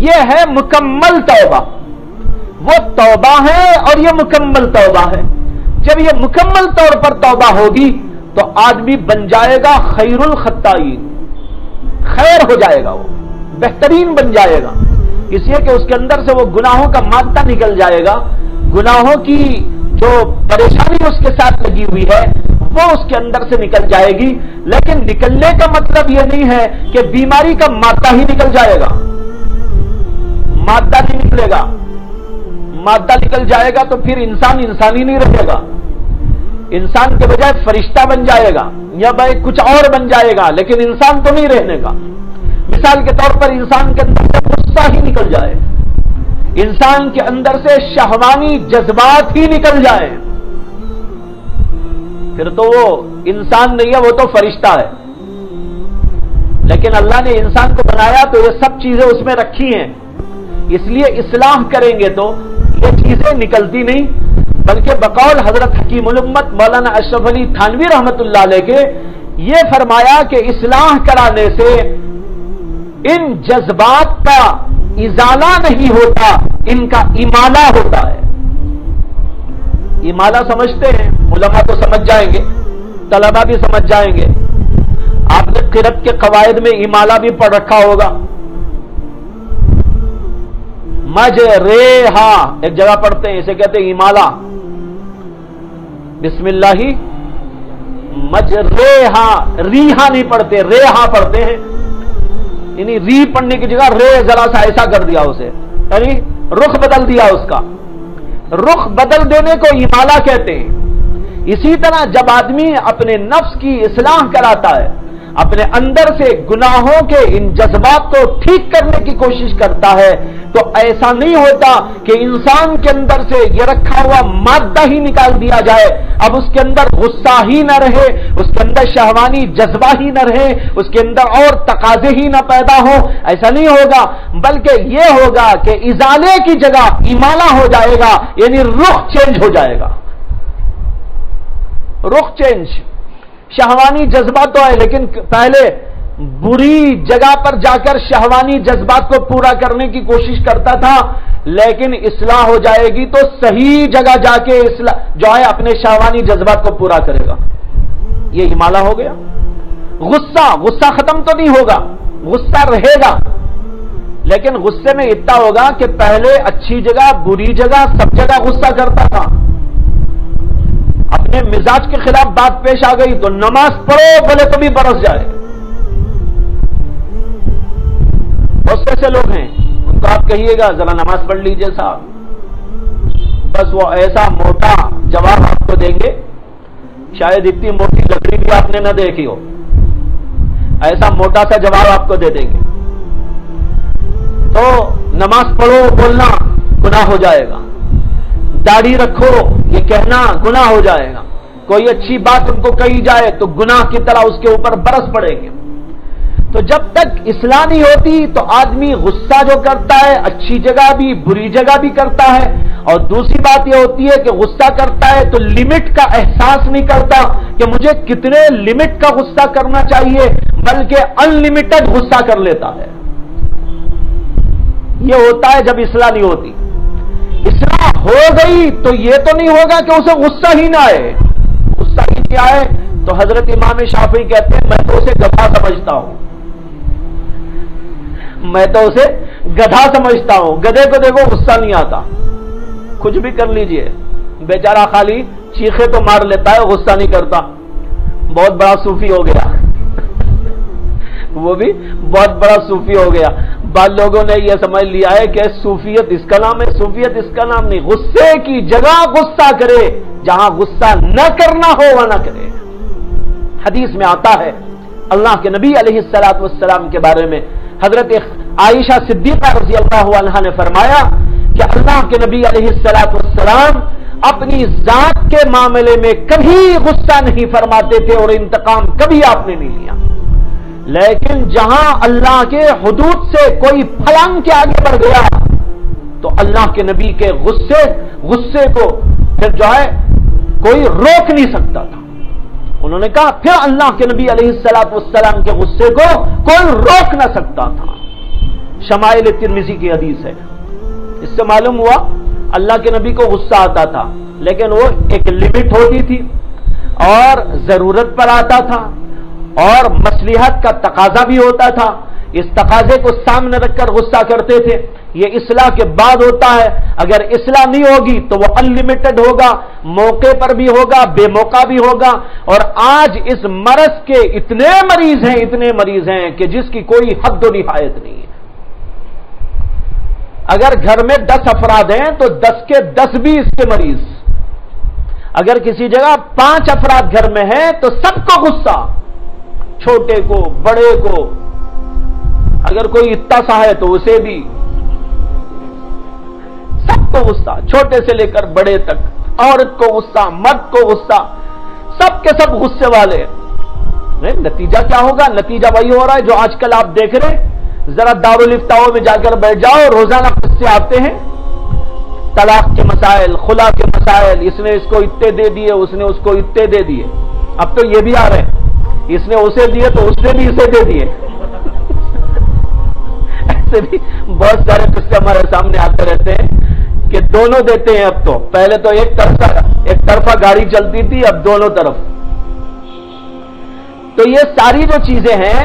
یہ ہے مکمل توبہ۔ وہ توبہ ہے اور یہ مکمل توبہ ہے۔ جب یہ مکمل طور پر توبہ ہوگی تو آدمی بن جائے گا خیر الخطائین، خیر ہو جائے گا، وہ بہترین بن جائے گا، اس لیے کہ اس کے اندر سے وہ گناہوں کا مادہ نکل جائے گا، گناہوں کی جو پریشانی اس کے ساتھ لگی ہوئی ہے وہ اس کے اندر سے نکل جائے گی۔ لیکن نکلنے کا مطلب یہ نہیں ہے کہ بیماری کا مادہ ہی نکل جائے گا، مادہ نہیں نکلے گا۔ مادہ نکل جائے گا تو پھر انسان ہی نہیں رہے گا، انسان کے بجائے فرشتہ بن جائے گا یا بھائی کچھ اور بن جائے گا، لیکن انسان تو نہیں رہنے کا۔ مثال کے طور پر انسان کے اندر سے غصہ ہی نکل جائے، انسان کے اندر سے شہوانی جذبات ہی نکل جائے، پھر تو وہ انسان نہیں ہے، وہ تو فرشتہ ہے۔ لیکن اللہ نے انسان کو بنایا تو یہ سب چیزیں اس میں رکھی ہیں، اس لیے اصلاح کریں گے تو یہ چیزیں نکلتی نہیں، بلکہ بقول حضرت حکیم الامت مولانا اشرف علی تھانوی رحمت اللہ علیہ کے یہ فرمایا کہ اصلاح کرانے سے ان جذبات کا ازالہ نہیں ہوتا، ان کا امالہ ہوتا ہے۔ ایمالا سمجھتے ہیں؟ علماء تو سمجھ جائیں گے، طلبہ بھی سمجھ جائیں گے. آپ نے قرأت کے قواعد میں ایمالا بھی پڑھ رکھا ہوگا. مجریہا ایک جگہ پڑھتے ہیں، اسے کہتے ہیں ایمالا. بسم اللہ مجریہا، ریہا نہیں پڑھتے، ریہا پڑھتے ہیں. یعنی ری پڑھنے کی جگہ رے ذرا سا ایسا کر دیا اسے، یعنی رخ بدل دیا اس کا. رخ بدل دینے کو ایمالا کہتے ہیں. اسی طرح جب آدمی اپنے نفس کی اصلاح کراتا ہے، اپنے اندر سے گناہوں کے ان جذبات کو ٹھیک کرنے کی کوشش کرتا ہے، تو ایسا نہیں ہوتا کہ انسان کے اندر سے یہ رکھا ہوا مادہ ہی نکال دیا جائے، اب اس کے اندر غصہ ہی نہ رہے، اس کے اندر شہوانی جذبہ ہی نہ رہے، اس کے اندر اور تقاضے ہی نہ پیدا ہو. ایسا نہیں ہوگا، بلکہ یہ ہوگا کہ ازالے کی جگہ ایمالا ہو جائے گا، یعنی رخ چینج ہو جائے گا. رخ چینج. شہوانی جذبات تو ہے، لیکن پہلے بری جگہ پر جا کر شہوانی جذبات کو پورا کرنے کی کوشش کرتا تھا، لیکن اصلاح ہو جائے گی تو صحیح جگہ جا کے جو ہے اپنے شہوانی جذبات کو پورا کرے گا. یہ ایمالا ہو گیا. غصہ ختم تو نہیں ہوگا، غصہ رہے گا، لیکن غصے میں اتنا ہوگا کہ پہلے اچھی جگہ بری جگہ سب جگہ غصہ کرتا تھا. اپنے مزاج کے خلاف بات پیش آ گئی تو نماز پڑھو بھلے کبھی برس جائے. بہت سے ایسے لوگ ہیں، ان کو آپ کہیے گا ذرا نماز پڑھ لیجئے صاحب، بس وہ ایسا موٹا جواب آپ کو دیں گے، شاید اتنی موٹی لکڑی بھی آپ نے نہ دیکھی ہو، ایسا موٹا سا جواب آپ کو دے دیں گے. تو نماز پڑھو بولنا گناہ ہو جائے گا، داڑھی رکھو یہ کہنا گناہ ہو جائے گا، کوئی اچھی بات ان کو کہی جائے تو گناہ کی طرح اس کے اوپر برس پڑیں گے. تو جب تک اصلاح نہیں ہوتی تو آدمی غصہ جو کرتا ہے اچھی جگہ بھی بری جگہ بھی کرتا ہے. اور دوسری بات یہ ہوتی ہے کہ غصہ کرتا ہے تو لمٹ کا احساس نہیں کرتا کہ مجھے کتنے لمٹ کا غصہ کرنا چاہیے، بلکہ ان لمیٹڈ غصہ کر لیتا ہے. یہ ہوتا ہے جب اصلاح نہیں ہوتی. اصلاح ہو گئی تو یہ تو نہیں ہوگا کہ اسے غصہ ہی نہ آئے. غصہ ہی کیا ہے تو حضرت امام شافعی کہتے ہیں میں تو اسے گدھا سمجھتا ہوں، میں تو اسے گدھا سمجھتا ہوں. گدھے کو دیکھو غصہ نہیں آتا، کچھ بھی کر لیجئے، بیچارہ خالی چیخے تو مار لیتا ہے، غصہ نہیں کرتا. بہت بڑا صوفی ہو گیا وہ بھی بہت بڑا صوفی ہو گیا. بعض لوگوں نے یہ سمجھ لیا ہے کہ صوفیت اس کا نام ہے، صوفیت اس کا نام نہیں. غصے کی جگہ غصہ کرے، جہاں غصہ نہ کرنا ہو وہ نہ کرے. حدیث میں آتا ہے اللہ کے نبی علیہ الصلوۃ والسلام کے بارے میں، حضرت عائشہ صدیقہ رضی اللہ عنہا نے فرمایا کہ اللہ کے نبی علیہ الصلوۃ والسلام اپنی ذات کے معاملے میں کبھی غصہ نہیں فرماتے تھے اور انتقام کبھی آپ نے نہیں لیا، لیکن جہاں اللہ کے حدود سے کوئی پھلانگ کے آگے بڑھ گیا تو اللہ کے نبی کے غصے کو پھر جو ہے کوئی روک نہیں سکتا تھا. انہوں نے کہا پھر اللہ کے نبی علیہ الصلوۃ والسلام کے غصے کو کوئی روک نہ سکتا تھا. شمائل ترمذی کی حدیث ہے. اس سے معلوم ہوا اللہ کے نبی کو غصہ آتا تھا، لیکن وہ ایک لمٹ ہوتی تھی اور ضرورت پر آتا تھا اور مصلحت کا تقاضا بھی ہوتا تھا. اس تقاضے کو سامنے رکھ کر غصہ کرتے تھے. یہ اصلاح کے بعد ہوتا ہے. اگر اصلاح نہیں ہوگی تو وہ ان لمیٹڈ ہوگا، موقع پر بھی ہوگا، بے موقع بھی ہوگا. اور آج اس مرض کے اتنے مریض ہیں کہ جس کی کوئی حد و نہایت نہیں ہے. اگر گھر میں 10 افراد ہیں تو 10 کے 10 بھی اس کے مریض. اگر کسی جگہ 5 افراد گھر میں ہیں تو سب کو غصہ، چھوٹے کو بڑے کو، اگر کوئی اتنا سا ہے تو اسے بھی، سب کو غصہ، چھوٹے سے لے کر بڑے تک، عورت کو غصہ، مرد کو غصہ، سب کے سب غصے والے. نتیجہ کیا ہوگا؟ نتیجہ وہی ہو رہا ہے جو آج کل آپ دیکھ رہے ہیں. ذرا دارالفتاؤں میں جا کر بیٹھ جاؤ، روزانہ قصے آتے ہیں، طلاق کے مسائل، خلا کے مسائل، اس نے اس کو اتنے دے دیے، اس نے اس کو اتنے دے دیے. اب تو یہ بھی آ رہے ہیں اس نے اسے دیے تو اس نے بھی اسے دے دیے. ایسے بھی بہت سارے قصے ہمارے سامنے آتے رہتے ہیں کہ دونوں دیتے ہیں اب تو، پہلے تو ایک طرفہ گاڑی چلتی تھی، اب دونوں طرف. تو یہ ساری جو چیزیں ہیں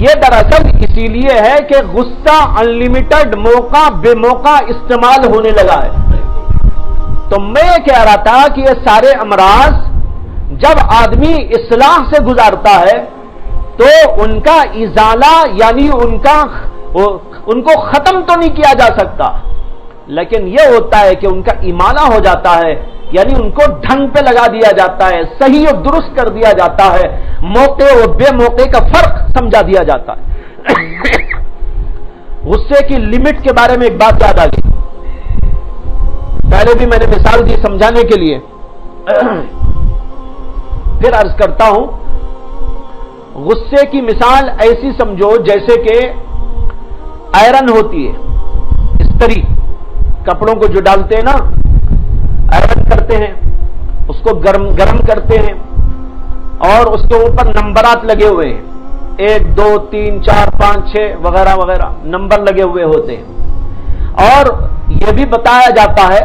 یہ دراصل اسی لیے ہے کہ غصہ انلمیٹڈ موقع بے موقع استعمال ہونے لگا ہے. تو میں یہ کہہ رہا تھا کہ یہ سارے امراض جب آدمی اصلاح سے گزارتا ہے تو ان کا ازالہ یعنی ان کو ختم تو نہیں کیا جا سکتا، لیکن یہ ہوتا ہے کہ ان کا امالہ ہو جاتا ہے، یعنی ان کو ڈھنگ پہ لگا دیا جاتا ہے، صحیح اور درست کر دیا جاتا ہے، موقع اور بے موقع کا فرق سمجھا دیا جاتا ہے. غصے کی لمٹ کے بارے میں ایک بات یاد آ گئی، پہلے بھی میں نے مثال دی سمجھانے کے لیے، پھر عرض کرتا ہوں. غصے کی مثال ایسی سمجھو جیسے کہ آئرن ہوتی ہے، استری، کپڑوں کو جو ڈالتے ہیں نا، آئرن کرتے ہیں، اس کو گرم کرتے ہیں اور اس کے اوپر نمبرات لگے ہوئے ہیں، 1 2 3 4 5 6 وغیرہ وغیرہ نمبر لگے ہوئے ہوتے ہیں. اور یہ بھی بتایا جاتا ہے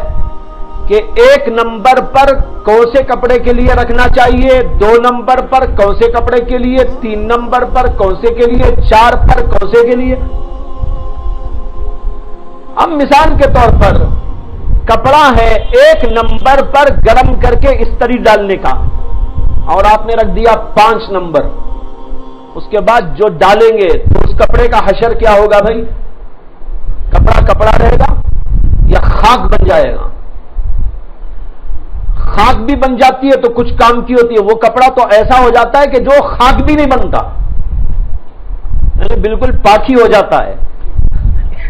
کہ 1 نمبر پر کون سے کپڑے کے لیے رکھنا چاہیے، 2 نمبر پر کون سے کپڑے کے لیے، 3 نمبر پر کون سے کے لیے، 4 پر کون سے کے لیے. اب مثال کے طور پر کپڑا ہے 1 نمبر پر گرم کر کے استری ڈالنے کا، اور آپ نے رکھ دیا 5 نمبر. اس کے بعد جو ڈالیں گے تو اس کپڑے کا حشر کیا ہوگا بھائی؟ کپڑا کپڑا رہے گا یا خاک بن جائے گا؟ خاک بھی بن جاتی ہے تو کچھ کام کی ہوتی ہے، وہ کپڑا تو ایسا ہو جاتا ہے کہ جو خاک بھی نہیں بنتا، یعنی بالکل پاکی ہو جاتا ہے،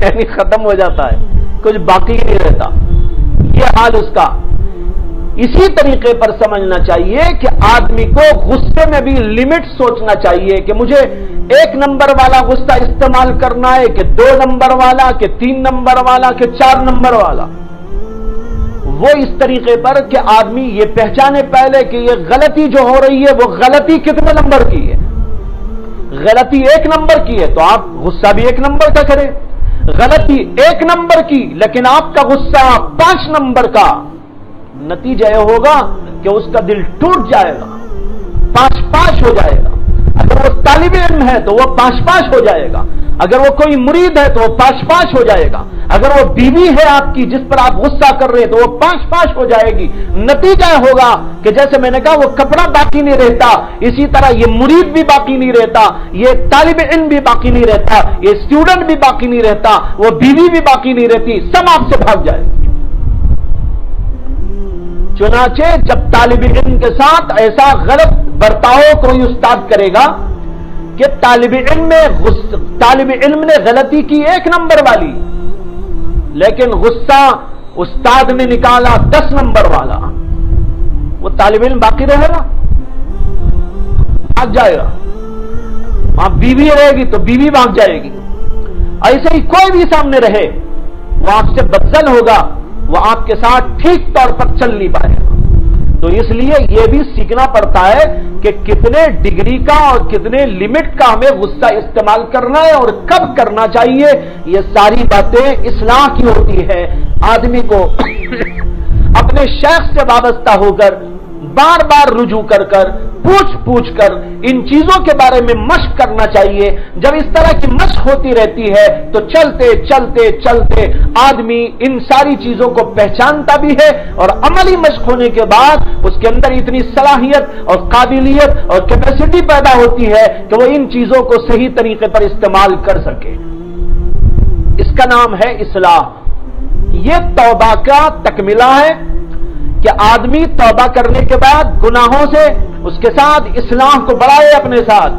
یعنی ختم ہو جاتا ہے، کچھ باقی نہیں رہتا. یہ حال اس کا. اسی طریقے پر سمجھنا چاہیے کہ آدمی کو غصے میں بھی لمٹ سوچنا چاہیے کہ مجھے 1 نمبر والا غصہ استعمال کرنا ہے کہ 2 نمبر والا کہ 3 نمبر والا کہ 4 نمبر والا. وہ اس طریقے پر کہ آدمی یہ پہچانے پہلے کہ یہ غلطی جو ہو رہی ہے وہ غلطی کتنے نمبر کی ہے. غلطی 1 نمبر کی ہے تو آپ غصہ بھی 1 نمبر کا کریں. غلطی 1 نمبر کی لیکن آپ کا غصہ 5 نمبر کا، نتیجہ یہ ہوگا کہ اس کا دل ٹوٹ جائے گا، 5 ہو جائے گا. اگر وہ طالب علم ہے تو وہ 5 ہو جائے گا، اگر وہ کوئی مرید ہے تو وہ 5 ہو جائے گا، اگر وہ بیوی ہے آپ کی جس پر آپ غصہ کر رہے ہیں تو وہ 5 ہو جائے گی. نتیجہ ہوگا کہ جیسے میں نے کہا وہ کپڑا باقی نہیں رہتا، اسی طرح یہ مرید بھی باقی نہیں رہتا، یہ طالب علم بھی باقی نہیں رہتا، یہ اسٹوڈنٹ بھی باقی نہیں رہتا، وہ بیوی بھی باقی نہیں رہتی، سب آپ سے بھاگ جائے گی. چنانچہ جب طالب علم کے ساتھ ایسا غلط برتاؤ کوئی استاد کرے گا کہ طالب علم نے غلطی کی 1 نمبر والی لیکن غصہ استاد نے نکالا 10 نمبر والا، وہ طالب علم باقی رہے گا؟ بھاگ جائے گا. وہاں بیوی رہے گی تو بیوی بھاگ جائے گی. ایسے ہی کوئی بھی سامنے رہے وہ آپ سے بدزن ہوگا، وہ آپ کے ساتھ ٹھیک طور پر چل نہیں پائے گا. تو اس لیے یہ بھی سیکھنا پڑتا ہے کہ کتنے ڈگری کا اور کتنے لمٹ کا ہمیں غصہ استعمال کرنا ہے اور کب کرنا چاہیے. یہ ساری باتیں اصلاح کی ہوتی ہے. آدمی کو اپنے شیخ سے وابستہ ہو کر بار بار رجوع کر پوچھ کر ان چیزوں کے بارے میں مشق کرنا چاہیے. جب اس طرح کی مشق ہوتی رہتی ہے تو چلتے چلتے چلتے آدمی ان ساری چیزوں کو پہچانتا بھی ہے اور عملی مشق ہونے کے بعد اس کے اندر اتنی صلاحیت اور قابلیت اور کیپیسٹی پیدا ہوتی ہے کہ وہ ان چیزوں کو صحیح طریقے پر استعمال کر سکے. اس کا نام ہے اصلاح. یہ توبہ کا تکملہ ہے کہ آدمی توبہ کرنے کے بعد گناہوں سے اس کے ساتھ اصلاح کو بڑھائے اپنے ساتھ.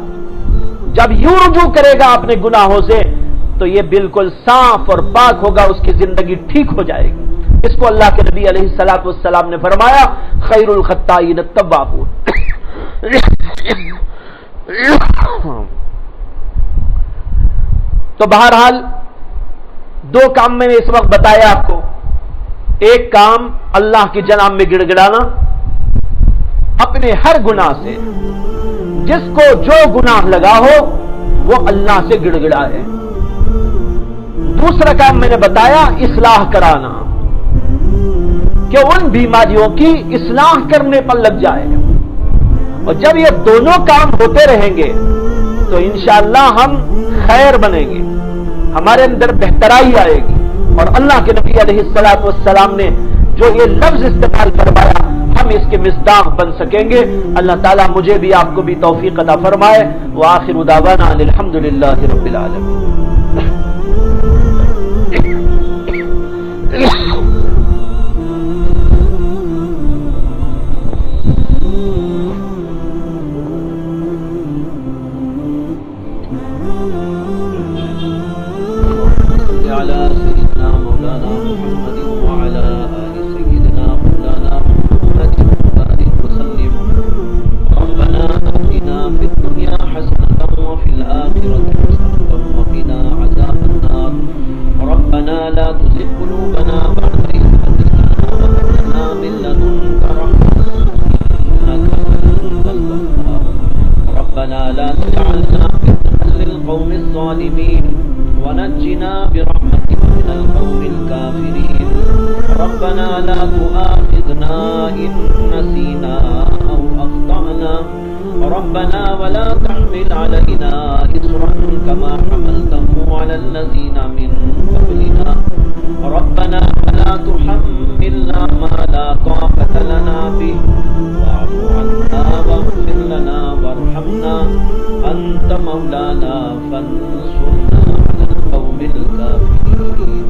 جب یوں رجوع کرے گا اپنے گناہوں سے تو یہ بالکل صاف اور پاک ہوگا، اس کی زندگی ٹھیک ہو جائے گی. اس کو اللہ کے نبی علیہ الصلوۃ والسلام نے فرمایا خیر الخطائین التوابون. تو بہرحال 2 کام میں نے اس وقت بتایا آپ کو. ایک کام اللہ کی جناب میں گڑ گڑانا اپنے ہر گناہ سے، جس کو جو گناہ لگا ہو وہ اللہ سے گڑ گڑائے. دوسرا کام میں نے بتایا اصلاح کرانا. کہ ان بیماریوں کی اصلاح کرنے پر لگ جائے گا. اور جب یہ دونوں کام ہوتے رہیں گے تو انشاءاللہ ہم خیر بنیں گے، ہمارے اندر بہترائی آئے گی. اور اللہ کے نبی علیہ الصلوۃ والسلام نے جو یہ لفظ استعمال فرمایا ہم اس کے مصداق بن سکیں گے. اللہ تعالیٰ مجھے بھی آپ کو بھی توفیق عطا فرمائے. وآخر دعوانا الحمدللہ رب العالمین. ونجنا برحمتك من القوم الكافرين. ربنا لا تؤاخذنا إن نسينا أو أخطأنا. ربنا ولا تحمل علينا إصرا كما حملته على الذين من قبلنا. ربنا ولا تحملنا ما لا طاقة لنا به. واعف عنا واغفر لنا وارحمنا أنت مولانا فانصرنا على القوم الكافرين.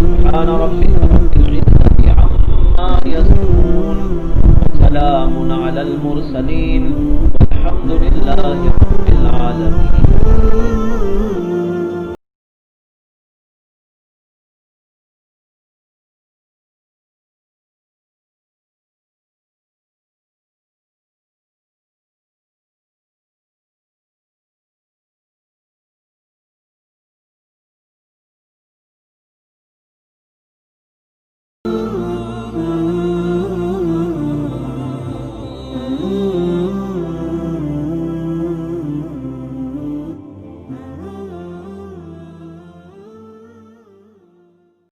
سبحان ربك رب العزة عما يصفون وسلام على المرسلين